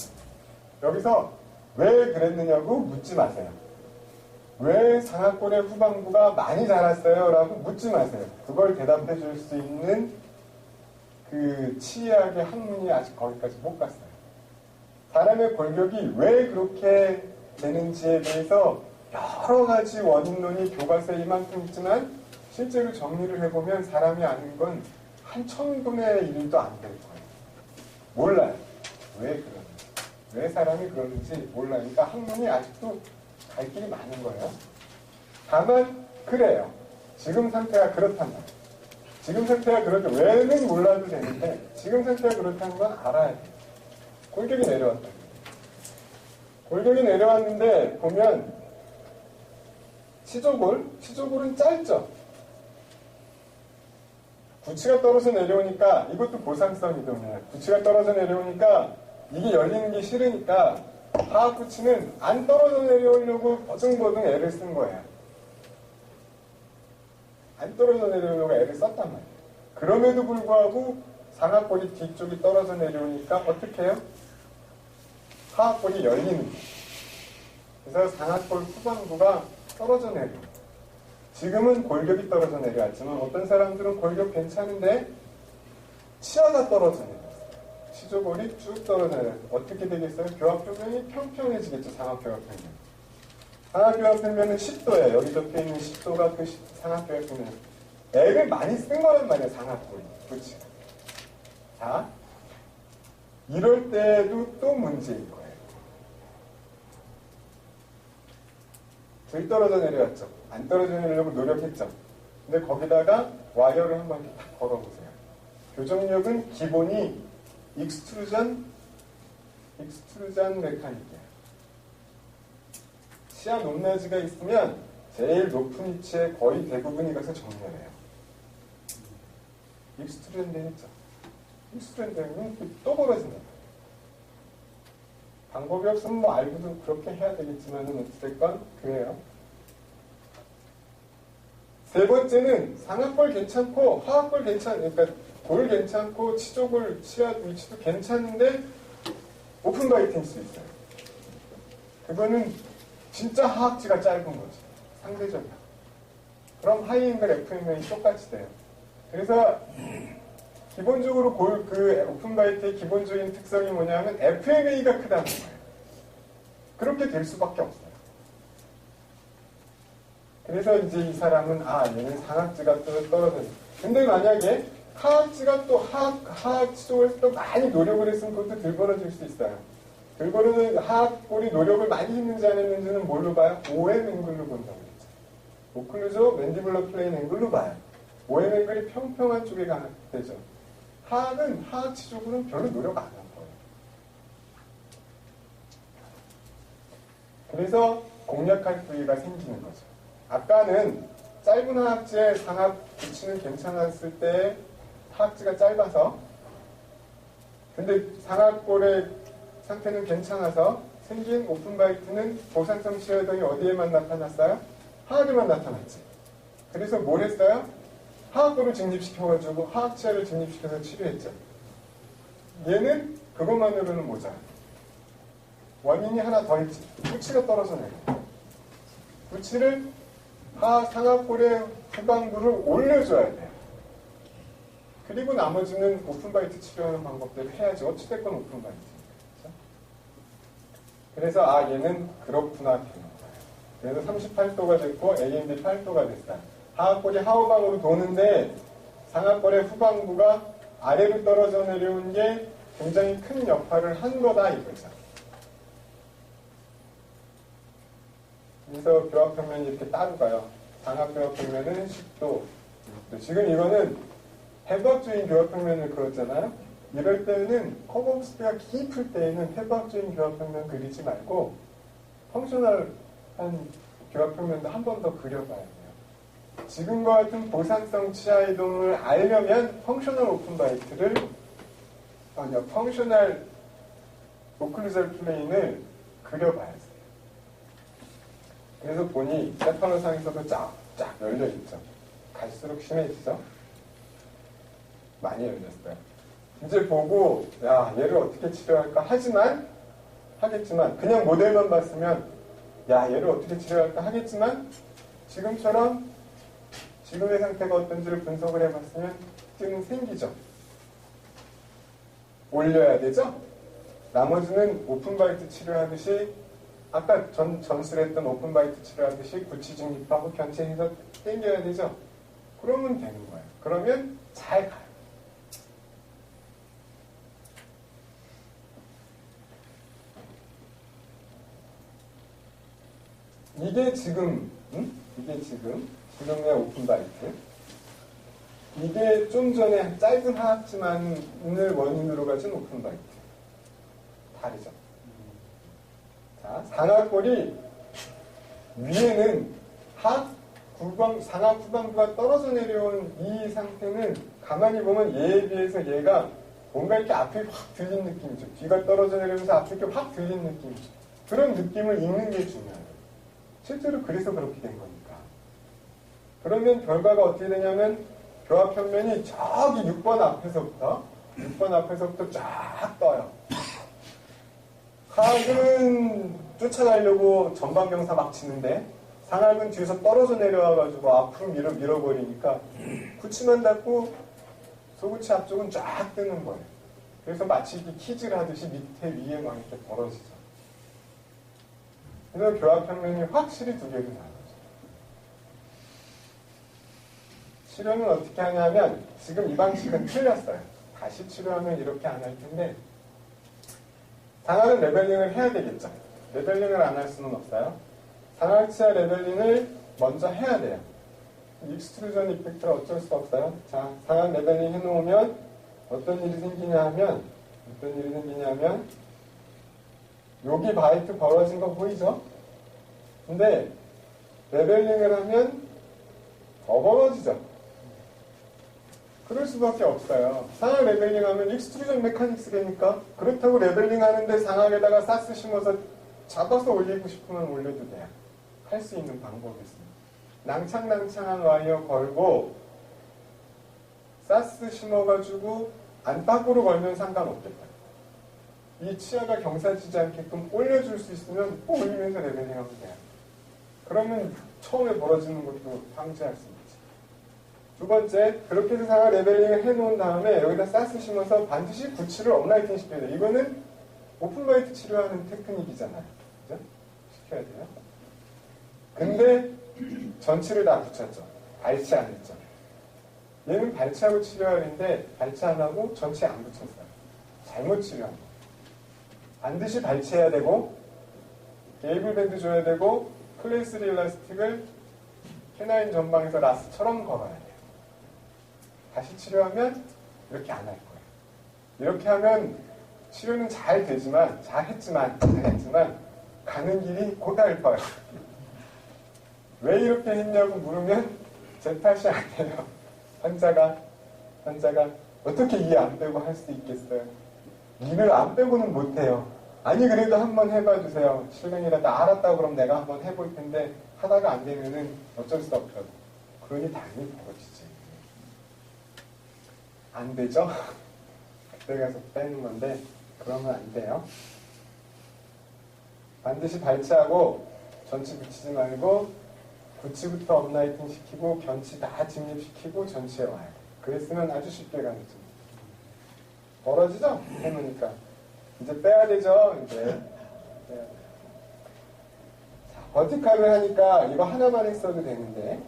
[SPEAKER 1] 여기서 왜 그랬느냐고 묻지 마세요. 왜 상하골의 후방부가 많이 자랐어요? 라고 묻지 마세요. 그걸 대답해 줄 수 있는 그 치의학의 학문이 아직 거기까지 못 갔어요. 사람의 골격이 왜 그렇게 되는지에 대해서 여러 가지 원인론이 교과서에 이만큼 있지만 실제로 정리를 해보면 사람이 아는 건 한 1000분의 1도 안 될 거예요. 몰라요. 왜 그러는지. 왜 사람이 그러는지 몰라요. 그러니까 학문이 아직도 갈 길이 많은 거예요. 다만 그래요. 지금 상태가 그렇단 말이에요. 지금 상태가 그렇죠. 왜는 몰라도 되는데 지금 상태가 그렇다는 건 알아야 돼요. 골격이 내려왔다. 골격이 내려왔는데 보면 치조골은 짧죠. 구치가 떨어져 내려오니까 이것도 보상성이거든요. 구치가 떨어져 내려오니까 이게 열리는 게 싫으니까 하악구치는 안 떨어져 내려오려고 버둥버둥 애를 쓴 거예요. 안 떨어져 내려오려고 애를 썼단 말이에요. 그럼에도 불구하고 상하골이 뒤쪽이 떨어져 내려오니까 어떻게 해요? 하악골이 열리는 거예요. 그래서 상하골 후방부가 떨어져 내려요. 지금은 골격이 떨어져 내려왔지만 어떤 사람들은 골격 괜찮은데 치아가 떨어져 내려왔어요. 치조골이 쭉 떨어져 내려왔어요. 어떻게 되겠어요? 교합표면이 평평해지겠죠. 상하교합표면. 상하교합표면은 10도예요. 여기 적혀있는 10도가 그 상하교합표면. 액을 많이 쓴 거란 말이에요. 상하골이. 그렇지. 자, 이럴 때도 또 문제인 거예요. 들 떨어져 내려왔죠. 안 떨어져 내려고 노력했죠. 근데 거기다가 와이어를 한번 이렇게 탁 걸어보세요. 교정력은 기본이 익스트루전 메카닉이에요. 시야 높낮이가 있으면 제일 높은 위치에 거의 대부분이 가서 정렬해요. 익스트루전 되겠죠. 익스트루전 되면 또 벌어진다. 방법이 없으면 뭐 알고도 그렇게 해야 되겠지만 어쨌든 그래요. 세 번째는 상악골 괜찮고 하악골 그러니까 골 괜찮고 치족을 치아 위치도 괜찮은데 오픈 바이트일 수 있어요. 그거는 진짜 하악지가 짧은 거지. 상대적이야. 그럼 하이앵글 FMA이 똑같이 돼요. 그래서 기본적으로 오픈 바이트의 기본적인 특성이 뭐냐면 FMA가 크다는 거예요. 그렇게 될 수밖에 없어요. 그래서 이제 이 사람은 얘는 상악지가 또 떨어져요. 근데 만약에 하악지가 또 하악지 쪽에서 또 많이 노력을 했으면 그것도 들벌어질 수 있어요. 들벌어는 하악골이 노력을 많이 했는지 안 했는지는 뭘로 봐요? OM 앵글로 본다고 그랬죠. 오클루저 맨디블러 플레인 앵글로 봐요. OM 앵글이 평평한 쪽에 되죠. 하악은 하악지 쪽으로는 별로 노력 안 한 거예요. 그래서 공략할 부위가 생기는 거죠. 아까는 짧은 하악지에 상악 위치는 괜찮았을 때 하악지가 짧아서 근데 상악골의 상태는 괜찮아서 생긴 오픈바이트는 보산성 치료등이 어디에만 나타났어요? 하악에만 나타났지. 그래서 뭘 했어요? 하악골을 직립시켜가지고 하악치아를 직립시켜서 치료했죠. 얘는 그것만으로는 모자라. 원인이 하나 더 있지. 구치가 떨어져 내려. 구치를 상악골의 후방부를 올려줘야 돼요. 그리고 나머지는 오픈바이트 치료하는 방법대로 해야지. 어찌됐건 오픈바이트. 그래서 얘는 그렇구나 되는 거예요. 그래서 38도가 됐고 AMB 8도가 됐어요. 하악골이 하후방으로 도는데 상악골의 후방부가 아래로 떨어져 내려온 게 굉장히 큰 역할을 한 거다 이거죠. 그래서 교합평면이 이렇게 따로 가요. 상악교합평면은 10도. 지금 이거는 해부학적인 교합평면을 그렸잖아요. 이럴 때는 커브 오브 스피가 깊을 때에는 해부학적인 교합평면 그리지 말고 펑셔널한 교합평면도 한 번 더 그려봐야 돼요. 지금과 같은 보산성 치아 이동을 알려면 펑셔널 오픈바이트를 펑셔널 오클루절 플레인을 그려봐야 돼요. 그래서 보니 세파노상에서도 쫙 열려있죠. 갈수록 심해지죠. 많이 열렸어요. 이제 보고 얘를 어떻게 치료할까 하겠지만 그냥 모델만 봤으면 얘를 어떻게 치료할까 하겠지만 지금처럼 지금의 상태가 어떤지를 분석을 해봤으면 띠는 생기죠. 올려야 되죠. 나머지는 오픈바이트 치료하듯이 아까 전술했던 오픈바이트 치료하듯이 구치 중립하고 견체해서 당겨야 되죠. 그러면 되는 거예요. 그러면 잘 가요. 이게 지금의 오픈바이트. 이게 좀 전에 짧은 하악지만을 원인으로 가진 오픈바이트. 다르죠. 자, 상악골이 위에는 상악 후방부가 떨어져 내려온 이 상태는 가만히 보면 얘에 비해서 얘가 뭔가 이렇게 앞에 확 들린 느낌이죠. 뒤가 떨어져 내려오면서 앞에 이렇게 확 들린 느낌이죠. 그런 느낌을 읽는 게 중요해요. 실제로 그래서 그렇게 된 거니까. 그러면 결과가 어떻게 되냐면 교합평면이 저기 6번 앞에서부터 쫙 떠요. 하악은 쫓아가려고 전방경사 막 치는데 상악은 뒤에서 떨어져 내려와가지고 앞으로 밀어버리니까 구치만 닫고 소구치 앞쪽은 쫙 뜨는 거예요. 그래서 마치 키즈를 하듯이 밑에 위에 막 이렇게 벌어지죠. 그래서 교합평면이 확실히 두 개로 나눠져. 치료는 어떻게 하냐면 지금 이 방식은 틀렸어요. 다시 치료하면 이렇게 안 할 텐데 상악은 레벨링을 해야 되겠죠. 레벨링을 안 할 수는 없어요. 상악치아 레벨링을 먼저 해야 돼요. 익스트루전 이펙트를 어쩔 수 없어요. 자, 상악 레벨링 해놓으면 어떤 일이 생기냐면 여기 바이트 벌어진 거 보이죠? 근데 레벨링을 하면 더 벌어지죠. 그럴 수밖에 없어요. 상악 레벨링 하면 익스트루전 메카닉스 되니까 그렇다고 레벨링 하는데 상악에다가 사스 심어서 잡아서 올리고 싶으면 올려도 돼요. 할 수 있는 방법이 있습니다. 낭창낭창한 와이어 걸고 사스 심어가지고 안팎으로 걸면 상관없겠다. 이 치아가 경사지지 않게끔 올려줄 수 있으면 꼭 올리면서 레벨링하면 돼요. 그러면 처음에 벌어지는 것도 방지할 수 있지. 두 번째, 그렇게 해서 상악 레벨링을 해놓은 다음에 여기다 사스 심어서 반드시 구치를 업라이팅 시켜야 돼요. 이거는 오픈바이트 치료하는 테크닉이잖아요. 그죠? 시켜야 돼요. 근데 전치를 다 붙였죠. 발치 안 했죠. 얘는 발치하고 치료하는데 발치 안 하고 전치 안 붙였어요. 잘못 치료한 거. 반드시 발치해야 되고 게이블 밴드 줘야 되고 클래스 일라스틱을 캐나인 전방에서 라스처럼 걸어야 돼요. 다시 치료하면 이렇게 안 할 거예요. 이렇게 하면 치료는 잘 되지만 잘했지만 가는 길이 고달퍼요. 왜 이렇게 했냐고 물으면 제 탓이 아니에요. 환자가 어떻게 이 안 빼고 할 수 있겠어요? 이를 안 빼고는 못해요. 아니 그래도 한번 해봐 주세요. 실명이라도 알았다고 그럼 내가 한번 해볼 텐데 하다가 안 되면은 어쩔 수 없다고. 그러니 당연히 벌어지지. 안 되죠? 그때 가서 빼는 건데 그러면 안 돼요. 반드시 발치하고 전치 붙이지 말고 구치부터 업라이팅 시키고 견치 다 진입시키고 전치에 와요. 그랬으면 아주 쉽게 가겠죠. 벌어지죠? 해놓으니까. 이제 빼야 되죠? 이제. 빼야 돼요. 자, 버티칼을 하니까 이거 하나만 했어도 되는데,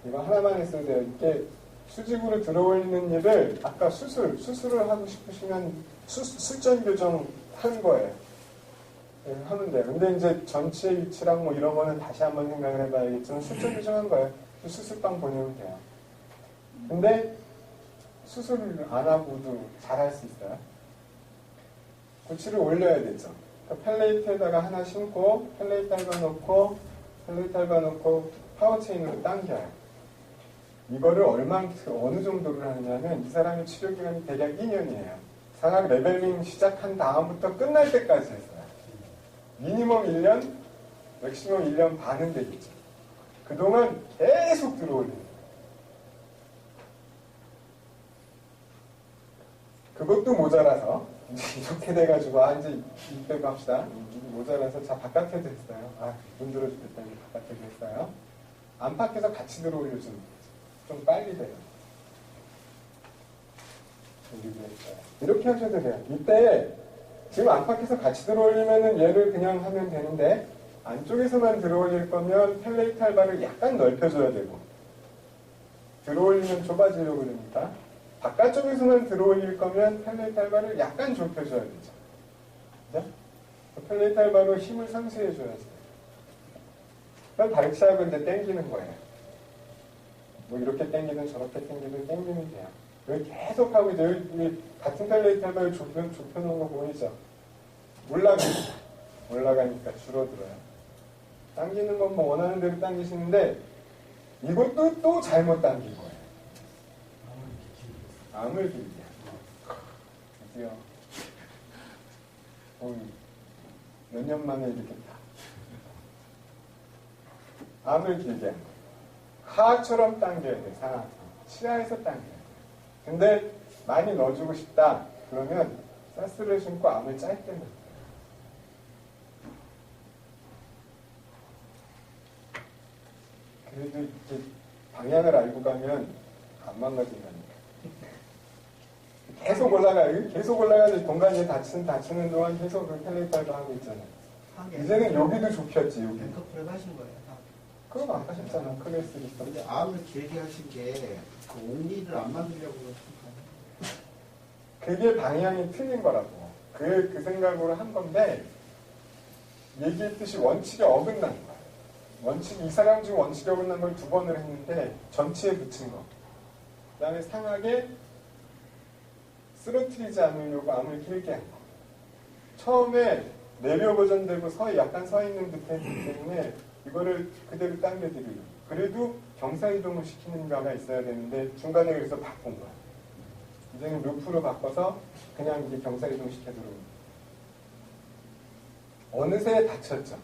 [SPEAKER 1] 이거 하나만 했어도 돼요. 이렇게 수직으로 들어올리는 일을 아까 수술을 하고 싶으시면 술전 교정 하는 거예요. 네, 하면 돼요. 근데 이제 전치의 위치랑 뭐 이런 거는 다시 한번 생각을 해봐야겠지만 술전 교정한 거예요. 수술방 보내면 돼요. 근데 수술을 안 하고도 잘할 수 있어요. 구치를 올려야 되죠. 그러니까 펠레이트에다가 하나 심고 펠레이트 밟아 놓고 파워체인으로 당겨요. 이거를 어느 정도를 하느냐면 이 사람의 치료 기간이 대략 2년이에요. 상악 레벨링 시작한 다음부터 끝날 때까지 했어요. 미니멈 1년, 맥시멈 1년 반은 되겠죠. 그동안 계속 들어올리는 거예요. 그것도 모자라서 이렇게 돼가지고 이제 이 빼고 합시다. 모자라서 자 바깥에도 했어요. 눈 들어주겠다니 바깥에도 했어요. 안팎에서 같이 들어올려주는 거죠. 좀 빨리 돼요. 이렇게 하셔도 돼요. 이때 지금 안팎에서 같이 들어올리면은 얘를 그냥 하면 되는데 안쪽에서만 들어올릴 거면 펠레이트 알바를 약간 넓혀줘야 되고 들어올리면 좁아지려고 그러니까 바깥쪽에서만 들어올릴 거면 펠레이트 알바를 약간 좁혀줘야 되죠. 그죠? 펠레이트 알바로 힘을 상쇄해줘야지. 그럼 발치하고 이제 당기는 거예요. 뭐 이렇게 당기든 저렇게 당기든 당기면 돼요. 여기 계속 하고 이제 여기 같은 펠레이트 알바를 좁혀놓은 거 보이죠? 올라가니까 줄어들어요. 당기는 건 뭐 원하는 대로 당기시는데 이것도 또 잘못 당긴 거예요. 암을 길게. 드디어 몇 년 만에 이렇게 암을 길게 한 거예요. 하악처럼 당겨야 돼, 상악처럼. 치아에서 당겨야 돼. 근데 많이 넣어주고 싶다. 그러면 사스를 심고 암을 짧게 넣어요. 그래도 이렇게 방향을 알고 가면 안 망가진다니까. 계속 올라가서 공간이 닫히는 동안 계속 그 펠레이트도 하고 있잖아요. 이제는 여기도 좁혔지, 여기.
[SPEAKER 2] 앵커프를 하신 거예요.
[SPEAKER 1] 그럼 안 하셨잖아, 클래스 리스트.
[SPEAKER 2] 근데 암을 길게 하신 게 그 옹리를 안 만들려고
[SPEAKER 1] 그게 방향이 틀린 거라고. 그 생각으로 한 건데, 얘기했듯이 원칙에 어긋난 거야. 이 사람 지금 원칙에 어긋난 걸 2번을 했는데, 전치에 붙인 거. 그 다음에 상악에 쓰러뜨리지 않으려고 암을 길게 한 거. 처음에 내려 버전되고 약간 서 있는 듯했기 때문에 이거를 그대로 당겨드리려고. 그래도 경사이동을 시키는 가가 있어야 되는데 중간에 그래서 바꾼 거야. 이제는 루프로 바꿔서 그냥 이게 경사이동 시켜주는 어느새 다쳤죠.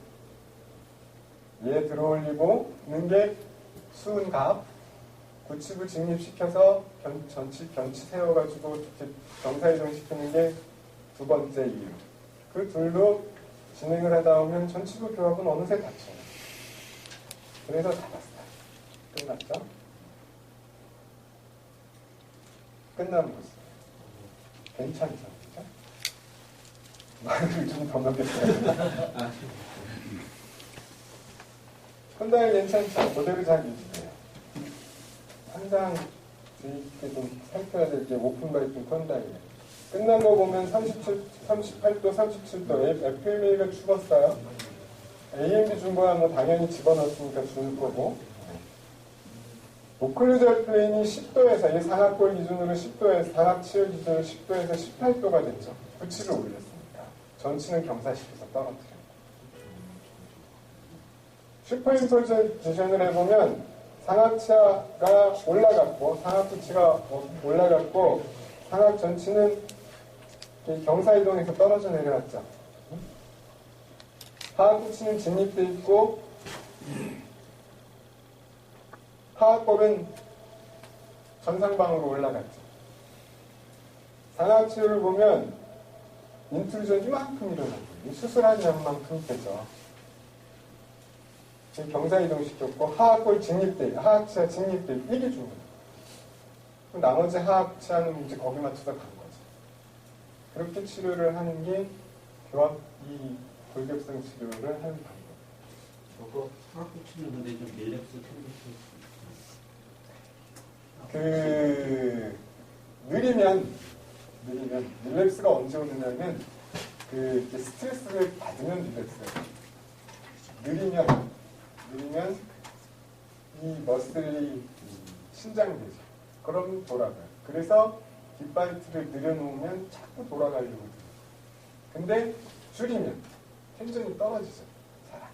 [SPEAKER 1] 얘 들어올리고 있는 게 수은갑, 구치부 직립시켜서 변치 세워가지고 경사이동 시키는 게 두 번째 이유. 그 둘로 진행을 하다 보면 전치부 교합은 어느새 다쳐요. 그래서 닫았어요. 끝났죠? 끝나는 모습. 괜찮죠? 그죠? 말을 좀 더 넣겠어요. 콘다일 괜찮죠? 그대로 잘 유지돼요. 항상 이렇게 좀 살펴야 될 게 오픈 바이팅 콘다일이에요. 끝난 거 보면 38도, 37도 FMA가 죽었어요. AMB 준 거야 뭐 당연히 집어넣었으니까 줄 거고. 오클루절 플레인이 10도에서 이 상하골 기준으로 10도에서 상하치열 기준으로 10도에서 18도가 됐죠. 구치를 올렸으니까. 전치는 경사시켜서 떨어뜨려요. 슈퍼임포지션을 해보면 상하치가 올라갔고 상하구치가 올라갔고 상하 전치는 경사이동에서 떨어져 내려왔죠. 하하구치는 진입돼 있고 하하골은 전상방으로 올라갔죠. 상하치를 보면 인트루전 이만큼 일어나고 수술한 양만큼 되죠. 지금 경사이동 시켰고 하하골 진입돼 하하치아 진입돼 이게 중요해요. 나머지 하하치아는 이제 거기 맞춰서 간 거죠. 그렇게 치료를 하는 게 이 골격성 치료를 하는 방법.
[SPEAKER 3] 저거 하고 치는 근데 좀 릴렉스
[SPEAKER 1] 느리면 릴렉스가 언제 오느냐면 스트레스를 받으면 릴렉스가 느리면 이 머슬이 신장되죠. 그럼 돌아가요. 그래서 뒷바이트를 늘려놓으면 자꾸 돌아가려고 해요. 근데 줄이면 텐션이 떨어지죠. 잘 안.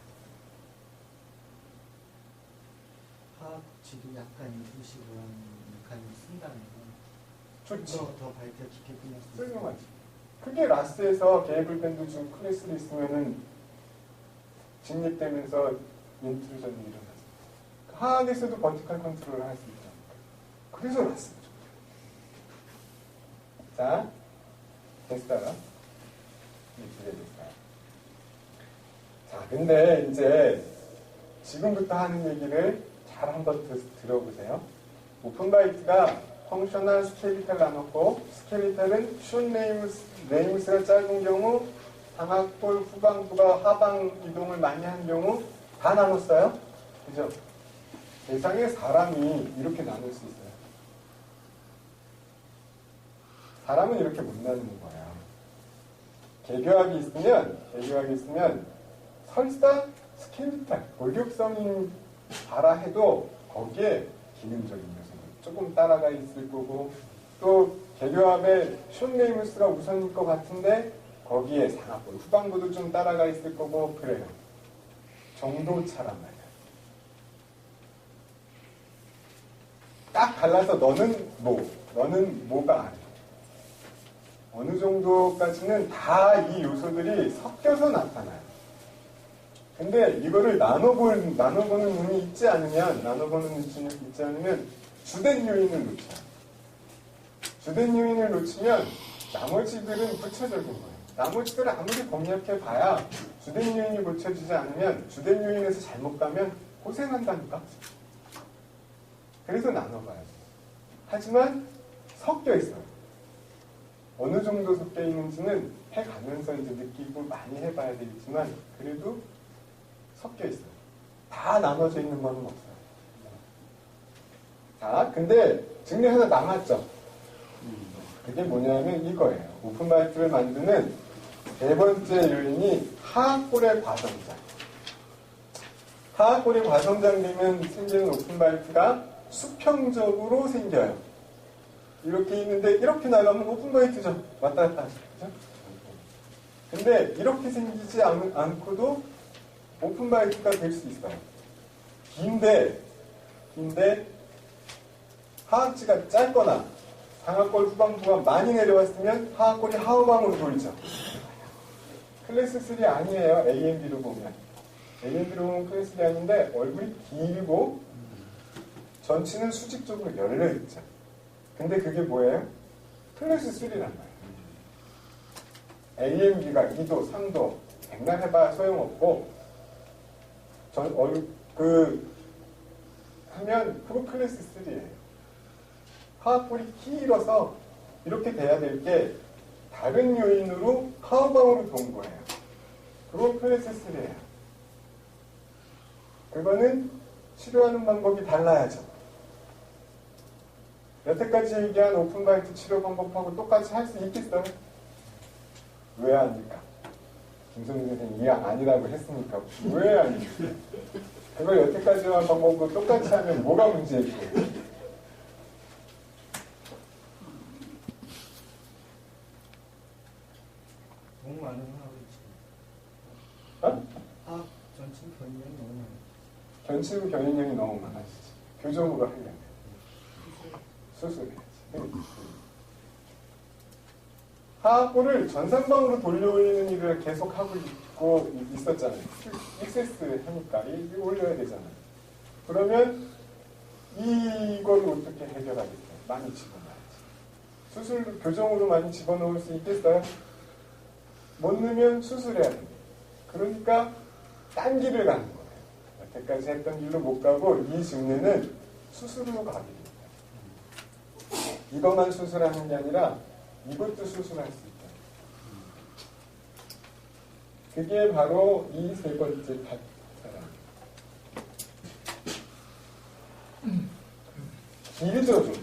[SPEAKER 2] 하하구치도 약간 인수식을 약간 쓴다면
[SPEAKER 1] 좋지.
[SPEAKER 2] 더 발표 깊게 끊을 수 있어요.
[SPEAKER 1] 훌륭하지. 그게 라스에서 게이블 밴드 중 클래스를 있으면은 직립되면서 인트루전이 일어나죠. 하악에서도 버티컬 컨트롤을 할 수 있죠. 그래서 라스죠. 자, 됐어요. 이렇게 됐어요. 자, 근데 이제 지금부터 하는 얘기를 잘 한번 들어보세요. 오픈바이트가 펑셔널 스켈리탈 나눴고 스켈리탈은 숏 레이무스가 짧은 경우 상하골 후방부가 하방 이동을 많이 한 경우 다 나눴어요. 그죠? 세상에 사람이 이렇게 나눌 수 있어요. 사람은 이렇게 못 나누는 거야. 개교합이 있으면 설사 스켈리탈, 골격성인 바라 해도 거기에 기능적인 요소도 조금 따라가 있을 거고 또 개교합에 숏 레이무스가 우선일 것 같은데 거기에 상하골 후방부도 좀 따라가 있을 거고 그래요. 정도 차란 말이야. 딱 갈라서 너는 뭐가 아니야. 어느 정도까지는 다 이 요소들이 섞여서 나타나요. 근데 이거를 나눠보는 눈이 있지 않으면 주된 요인을 놓쳐요. 주된 요인을 놓치면 나머지들은 붙여져는 거예요. 나머지들을 아무리 공략해봐야 주된 요인이 고쳐지지 않으면 주된 요인에서 잘못 가면 고생한다니까. 그래서 나눠봐야죠. 하지만 섞여 있어요. 어느 정도 섞여 있는지는 해가면서 이제 느끼고 많이 해봐야 되겠지만 그래도 섞여 있어요. 다 나눠져 있는 건 없어요. 자, 근데 증례 하나 남았죠. 그게 뭐냐면 이거예요. 오픈바이트를 만드는 네 번째 요인이 하악골의 과성장. 하악골이 과성장되면 생기는 오픈바이트가 수평적으로 생겨요. 이렇게 있는데 이렇게 나가면 오픈바이트죠. 왔다 갔다 하죠. 그죠? 근데 이렇게 생기지 않고도 오픈바이트가 될 수 있어요. 긴데 하악지가 짧거나 상하골 후방부가 많이 내려왔으면 하악골이 하후방으로 돌죠. 클래스 3 아니에요. AMB로 보면. AMB로 보면 클래스 3 아닌데 얼굴이 길고 전치는 수직적으로 열려있죠. 근데 그게 뭐예요? 클래스 3란 말이에요. AMB가 2도, 3도 백날 해봐야 소용없고 하면 그거 클래스 3예요. 하악골이 길어서 이렇게 돼야 될 게 다른 요인으로 하우방으로 돈 거예요. 그건 클래스 3예요. 그거는 치료하는 방법이 달라야죠. 여태까지 얘기한 오픈바이트 치료 방법하고 똑같이 할 수 있겠어요? 왜 아닙니까? 김성민 선생님 이양 아니라고 했으니까 왜 아닙니까? 그걸 여태까지 한 방법으로 똑같이 하면 뭐가 문제일까요?
[SPEAKER 4] 너무 많은 하고 있지.
[SPEAKER 1] 어?
[SPEAKER 4] 하악 전체 변경이 너무 많아.
[SPEAKER 1] 견치고 견인형이 너무 많아지지. 교정으로 하려면 수술해야지. 하악골을 전산방으로 돌려올리는 일을 계속 하고 있었잖아요. 액세스 하니까 이게 올려야 되잖아요. 그러면 이걸 어떻게 해결하겠어요? 많이 집어넣어야지. 수술 교정으로 많이 집어넣을 수 있겠어요? 못 넣으면 수술해야 됩니다. 그러니까 딴 길을 가는 거예요. 여태까지 했던 길로 못 가고 이 증례는 수술로 가게 됩니다. 이것만 수술하는 게 아니라 이것도 수술할 수 있다. 그게 바로 이 세 번째 파트입니다. 길죠 좀.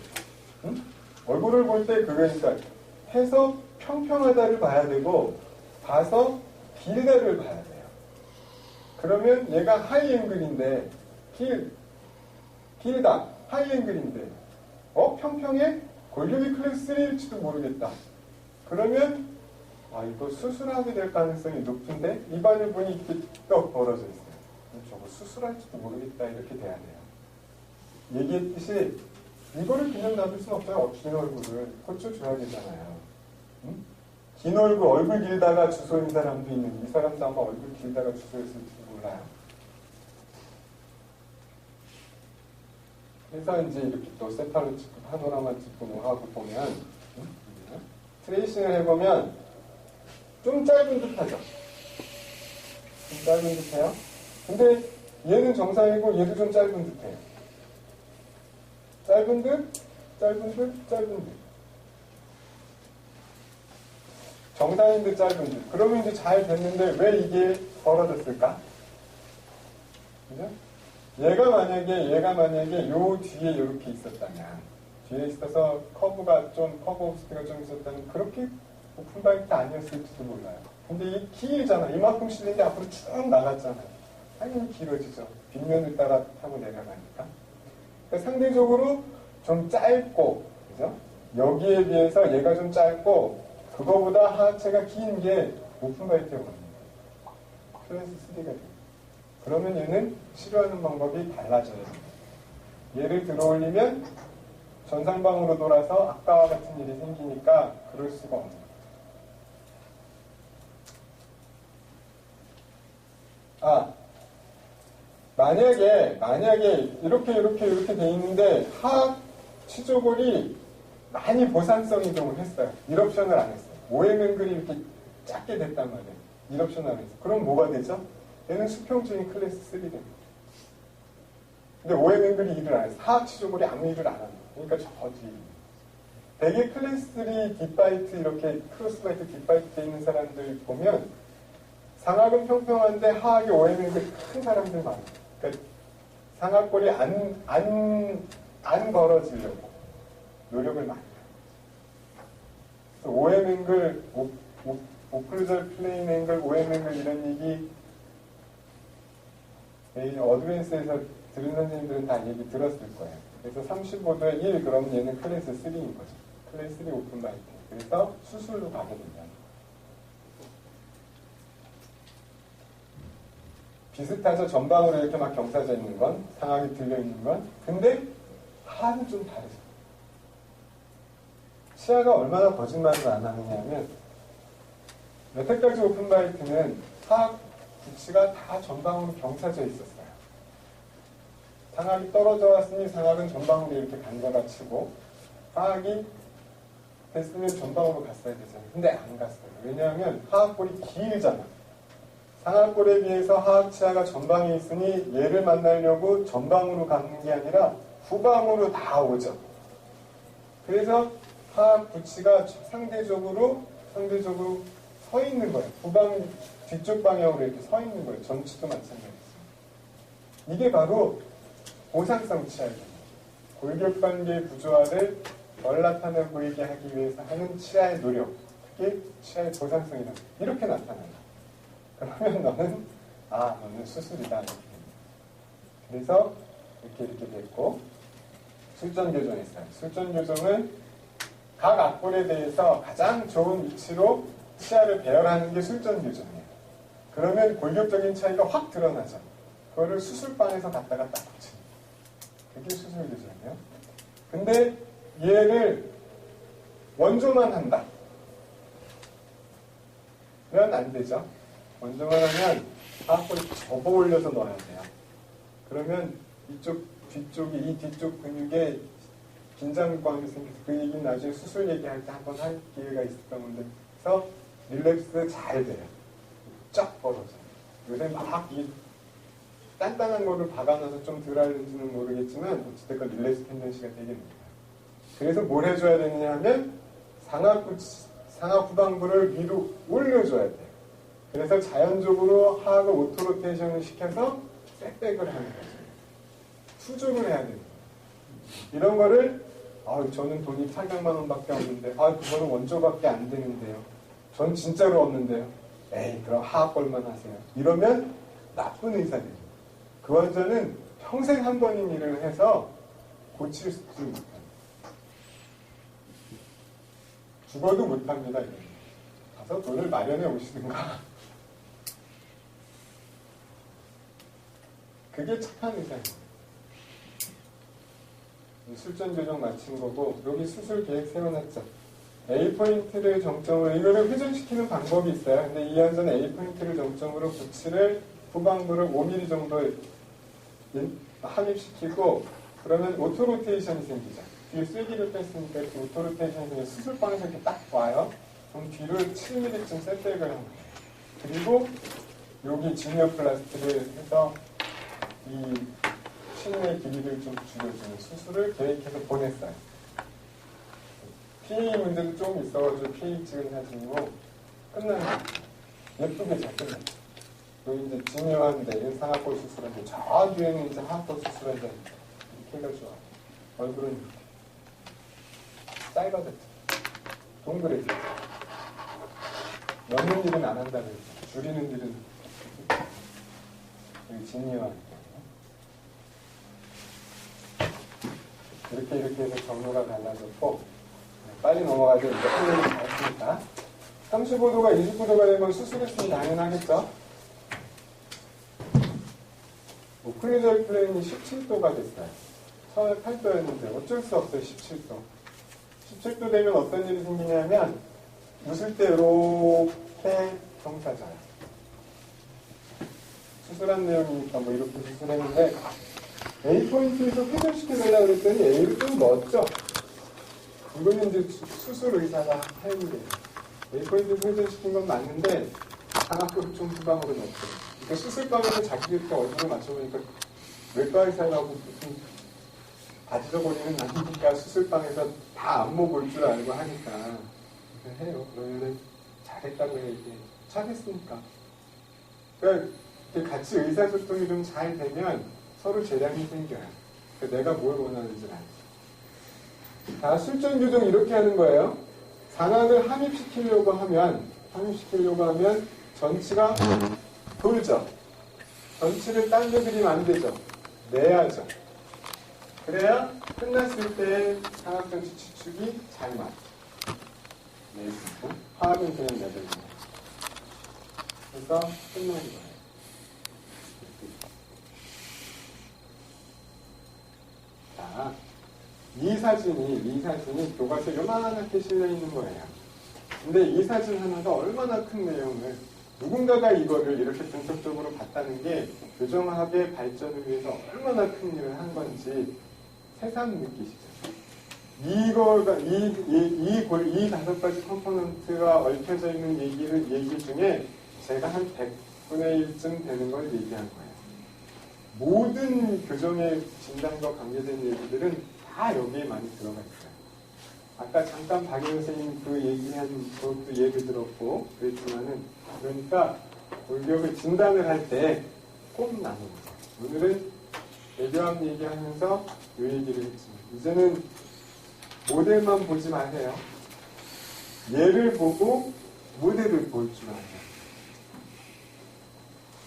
[SPEAKER 1] 응? 얼굴을 볼 때 그거니까 해서 평평하다를 봐야 되고 봐서 길다를 봐야 돼요. 그러면 얘가 하이 앵글인데 길다 하이 앵글인데 평평해? 골격이 클래스 3일지도 모르겠다. 그러면 이거 수술하게 될 가능성이 높은데 입안을 보니 이렇게 떡 벌어져 있어요. 저거 수술할지도 모르겠다 이렇게 돼야 돼요. 얘기했듯이 이거를 그냥 놔둘 수는 없어요. 긴 얼굴을 고쳐줘야 되잖아요. 응? 긴 얼굴 길다가 주소인 사람도 있는데 이 사람도 아마 얼굴 길다가 주소였을지도 몰라요. 그래서 이제 이렇게 또 세팔로 찍고 파노라마 찍고 뭐 하고 보면 트레이싱을 해보면 좀 짧은 듯하죠. 좀 짧은 듯해요. 근데 얘는 정상이고 얘도 좀 짧은 듯해요. 짧은 듯. 정상인 듯 짧은 듯. 그러면 이제 잘 됐는데 왜 이게 벌어졌을까? 그죠? 얘가 만약에 요 뒤에 이렇게 있었다면, 뒤에 있어서 커브 오브스트가 좀 있었다면 그렇게 오픈바이트 아니었을지도 몰라요. 근데 이 길잖아. 이만큼 실린 게 앞으로 쭉 나갔잖아요. 당연히 길어지죠. 빗면을 따라 타고 내려가니까. 그러니까 상대적으로 좀 짧고, 그죠? 여기에 비해서 얘가 좀 짧고, 그거보다 하체가 긴 게 오픈바이트에 오는 거예요. 클래스 3가 돼요. 그러면 얘는 치료하는 방법이 달라져야 됩니다. 얘를 들어올리면 전상방으로 돌아서 아까와 같은 일이 생기니까 그럴 수가 없는 거예요. 만약에 이렇게 돼 있는데 하악 치조골이 많이 보상성 이동을 했어요. 일옵션을 안 했어요. 오해맹글이 이렇게 작게 됐단 말이에요. 일옵션을 안 했어요. 그럼 뭐가 되죠? 얘는 수평적인 클래스 3 됩니다. 근데 오해맹글이 일을 안 했어요. 하악 치조골이 아무 일을 안 합니다. 그러니까 저 뒤. 대개 클래스 3 딥바이트 이렇게 크로스바이트 딥바이트 돼 있는 사람들 보면 상악은 평평한데 하악이 오해맹글이 큰 사람들 많아요. 그러니까 상악골이 안 벌어지려고 노력을 많이 해요. OM 앵글, 오클루절 플레인 앵글, OM 앵글 이런 얘기 어드밴스에서 들은 선생님들은 다 얘기 들었을 거예요. 그래서 35도에 1 그러면 얘는 클래스 3인 거죠. 클래스 3 오픈 바이트. 그래서 수술로 가게 된다. 비슷하죠. 전방으로 이렇게 막 경사져 있는 건, 상악이 들려 있는 건. 근데 하악은 좀 다르죠. 치아가 얼마나 거짓말을 안 하느냐면 여태까지 오픈 바이트는 하악 구치가 다 전방으로 경사져 있었어요. 상악이 떨어져 왔으니 상악은 전방으로 이렇게 간거가 치고 하악이 됐으면 전방으로 갔어야 되잖아요. 근데 안 갔어요. 왜냐하면 하악골이 길잖아. 상악골에 비해서 하악 치아가 전방에 있으니 얘를 만나려고 전방으로 가는 게 아니라 후방으로 다 오죠. 그래서 하악 구치가 상대적으로 서 있는 거예요. 후방 뒤쪽 방향으로 이렇게 서 있는 거예요. 전치도 마찬가지죠. 이게 바로 보상성 치아입니다. 골격관계 구조화를 덜 나타나 보이게 하기 위해서 하는 치아의 노력. 그게 치아의 보상성이다. 이렇게 나타나요. 그러면 너는 수술이다. 그래서 이렇게 됐고 술전 교정했어요. 술전 교정은 각 악골에 대해서 가장 좋은 위치로 치아를 배열하는 게 술전 교정이에요. 그러면 골격적인 차이가 확 드러나죠. 그거를 수술방에서 갖다가 딱 붙이는 그게 수술 교정이에요. 근데 얘를 원조만 한다. 그러면 안 되죠. 원조만 하면 하악골을 접어 올려서 넣어야 돼요. 그러면 이 뒤쪽 근육에 긴장감이 생겨서 그 얘기는 나중에 수술 얘기할 때 한번 할 기회가 있을 건데 그래서 릴랩스 잘 돼요. 쫙 벌어져요. 요새 막 이 단단한 거를 박아놔서 좀 덜 알는지는 모르겠지만 어쨌든 릴랩스 텐던시가 되게 높아요. 그래서 뭘 해줘야 되느냐 하면 상악 후방부를 위로 올려줘야 돼요. 그래서 자연적으로 하악을 오토로테이션을 시켜서 백백을 하는 거죠. 수정을 해야 됩니다. 이런 거를 저는 돈이 800만 원밖에 없는데 그거는 원조밖에 안 되는데요. 전 진짜로 없는데요. 에이 그럼 하악골만 하세요. 이러면 나쁜 의사들이에요. 그 환자는 평생 한 번인 일을 해서 고칠 수 못합니다. 죽어도 못합니다. 가서 돈을 마련해 오시든가. 그게 착한 의사예요. 술전 교정 마친 거고 여기 수술 계획 세워놨죠. A포인트를 정점으로 이거를 회전시키는 방법이 있어요. 근데 이 환자는 A포인트를 정점으로 구치를 후방부를 5mm 정도 함입시키고 그러면 오토로테이션이 생기죠. 뒤에 쐐기를 뺐으니까 이렇게 오토로테이션이 생겨 수술방에서 이렇게 딱 와요. 그럼 뒤로 7mm쯤 셋백을 합니다. 그리고 여기 지니어플라스트를 해서 이 신의 길이를 좀 줄여주는 수술을 계획해서 보냈어요. PA 문제도 조금 있어가지고 PA 찍은 사진이고 끝나는 예쁘게 잘 끝났죠. 여기 이제 지니어한데 상악골 수술한데 저 뒤에는 이제 하악골 수술한데 이렇게 해가지고 얼굴은 이렇게 짧아졌죠. 동그래졌죠. 넣는 일은 안 한다고 했죠. 줄이는 일은 여기 지니어한데 이렇게 해서 경로가 달라졌고 빨리 넘어가죠. 이제 플레이를 잘했으니까 35도가 29도가 되면 수술했으면 당연하겠죠. 오클루전 플레인이 17도가 됐어요. 처음에 8도였는데 어쩔 수 없어요. 17도 17도 되면 어떤 일이 생기냐면 웃을 때 이렇게 경사져요. 수술한 내용이니까 뭐 이렇게 수술했는데 A포인트에서 회전시켜달라고 그랬더니 A를 좀 넣었죠. 이거는 이제 수술 의사가 할 일이에요. A포인트에서 회전시킨 건 맞는데 상악골을 좀 후방으로 넣었어요. 그러니까 수술방에서 자기 이렇게 얼굴을 맞춰보니까 외과 의사라고 무슨 바지저고리는 아니니까 수술방에서 다 안무 볼 줄 알고 하니까 해요. 그러면은 잘했다고 얘기해. 잘했으니까. 그러니까 같이 의사소통이 좀 잘 되면 서로 재량이 생겨요. 그러니까 내가 뭘 원하는지 알죠. 자, 술전 교정 이렇게 하는 거예요. 상악을 함입시키려고 하면 전치가 돌죠. 전치를 당겨드리면 안 되죠. 내야죠. 그래야 끝났을 때 상학정치 추측이 잘 맞아. 네, 화학은 그냥 내버리는 거야. 그래서 끝나는 거예요. 자, 이 사진이 교과서에 요만하게 실려 있는 거예요. 근데 이 사진 하나가 얼마나 큰 내용을 누군가가 이거를 이렇게 분석적으로 봤다는 게 교정학의 발전을 위해서 얼마나 큰 일을 한 건지 새삼 느끼시죠. 이거가 이 다섯 가지 컴포넌트가 얽혀져 있는 얘기 중에 제가 한 100분의 1쯤 되는 걸 얘기한 거예요. 모든 교정의 진단과 관계된 얘기들은 다 여기에 많이 들어가 있어요. 아까 잠깐 박영 선생님 그 얘기한 그것도 예를 들었고 그랬지만은 그러니까 골격을 진단을 할 때 꼭 나누는 거예요. 오늘은 대교합 얘기하면서 이 얘기를 했지만 이제는 모델만 보지 마세요. 얘를 보고 모델을 볼 줄 아세요.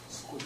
[SPEAKER 1] 수고를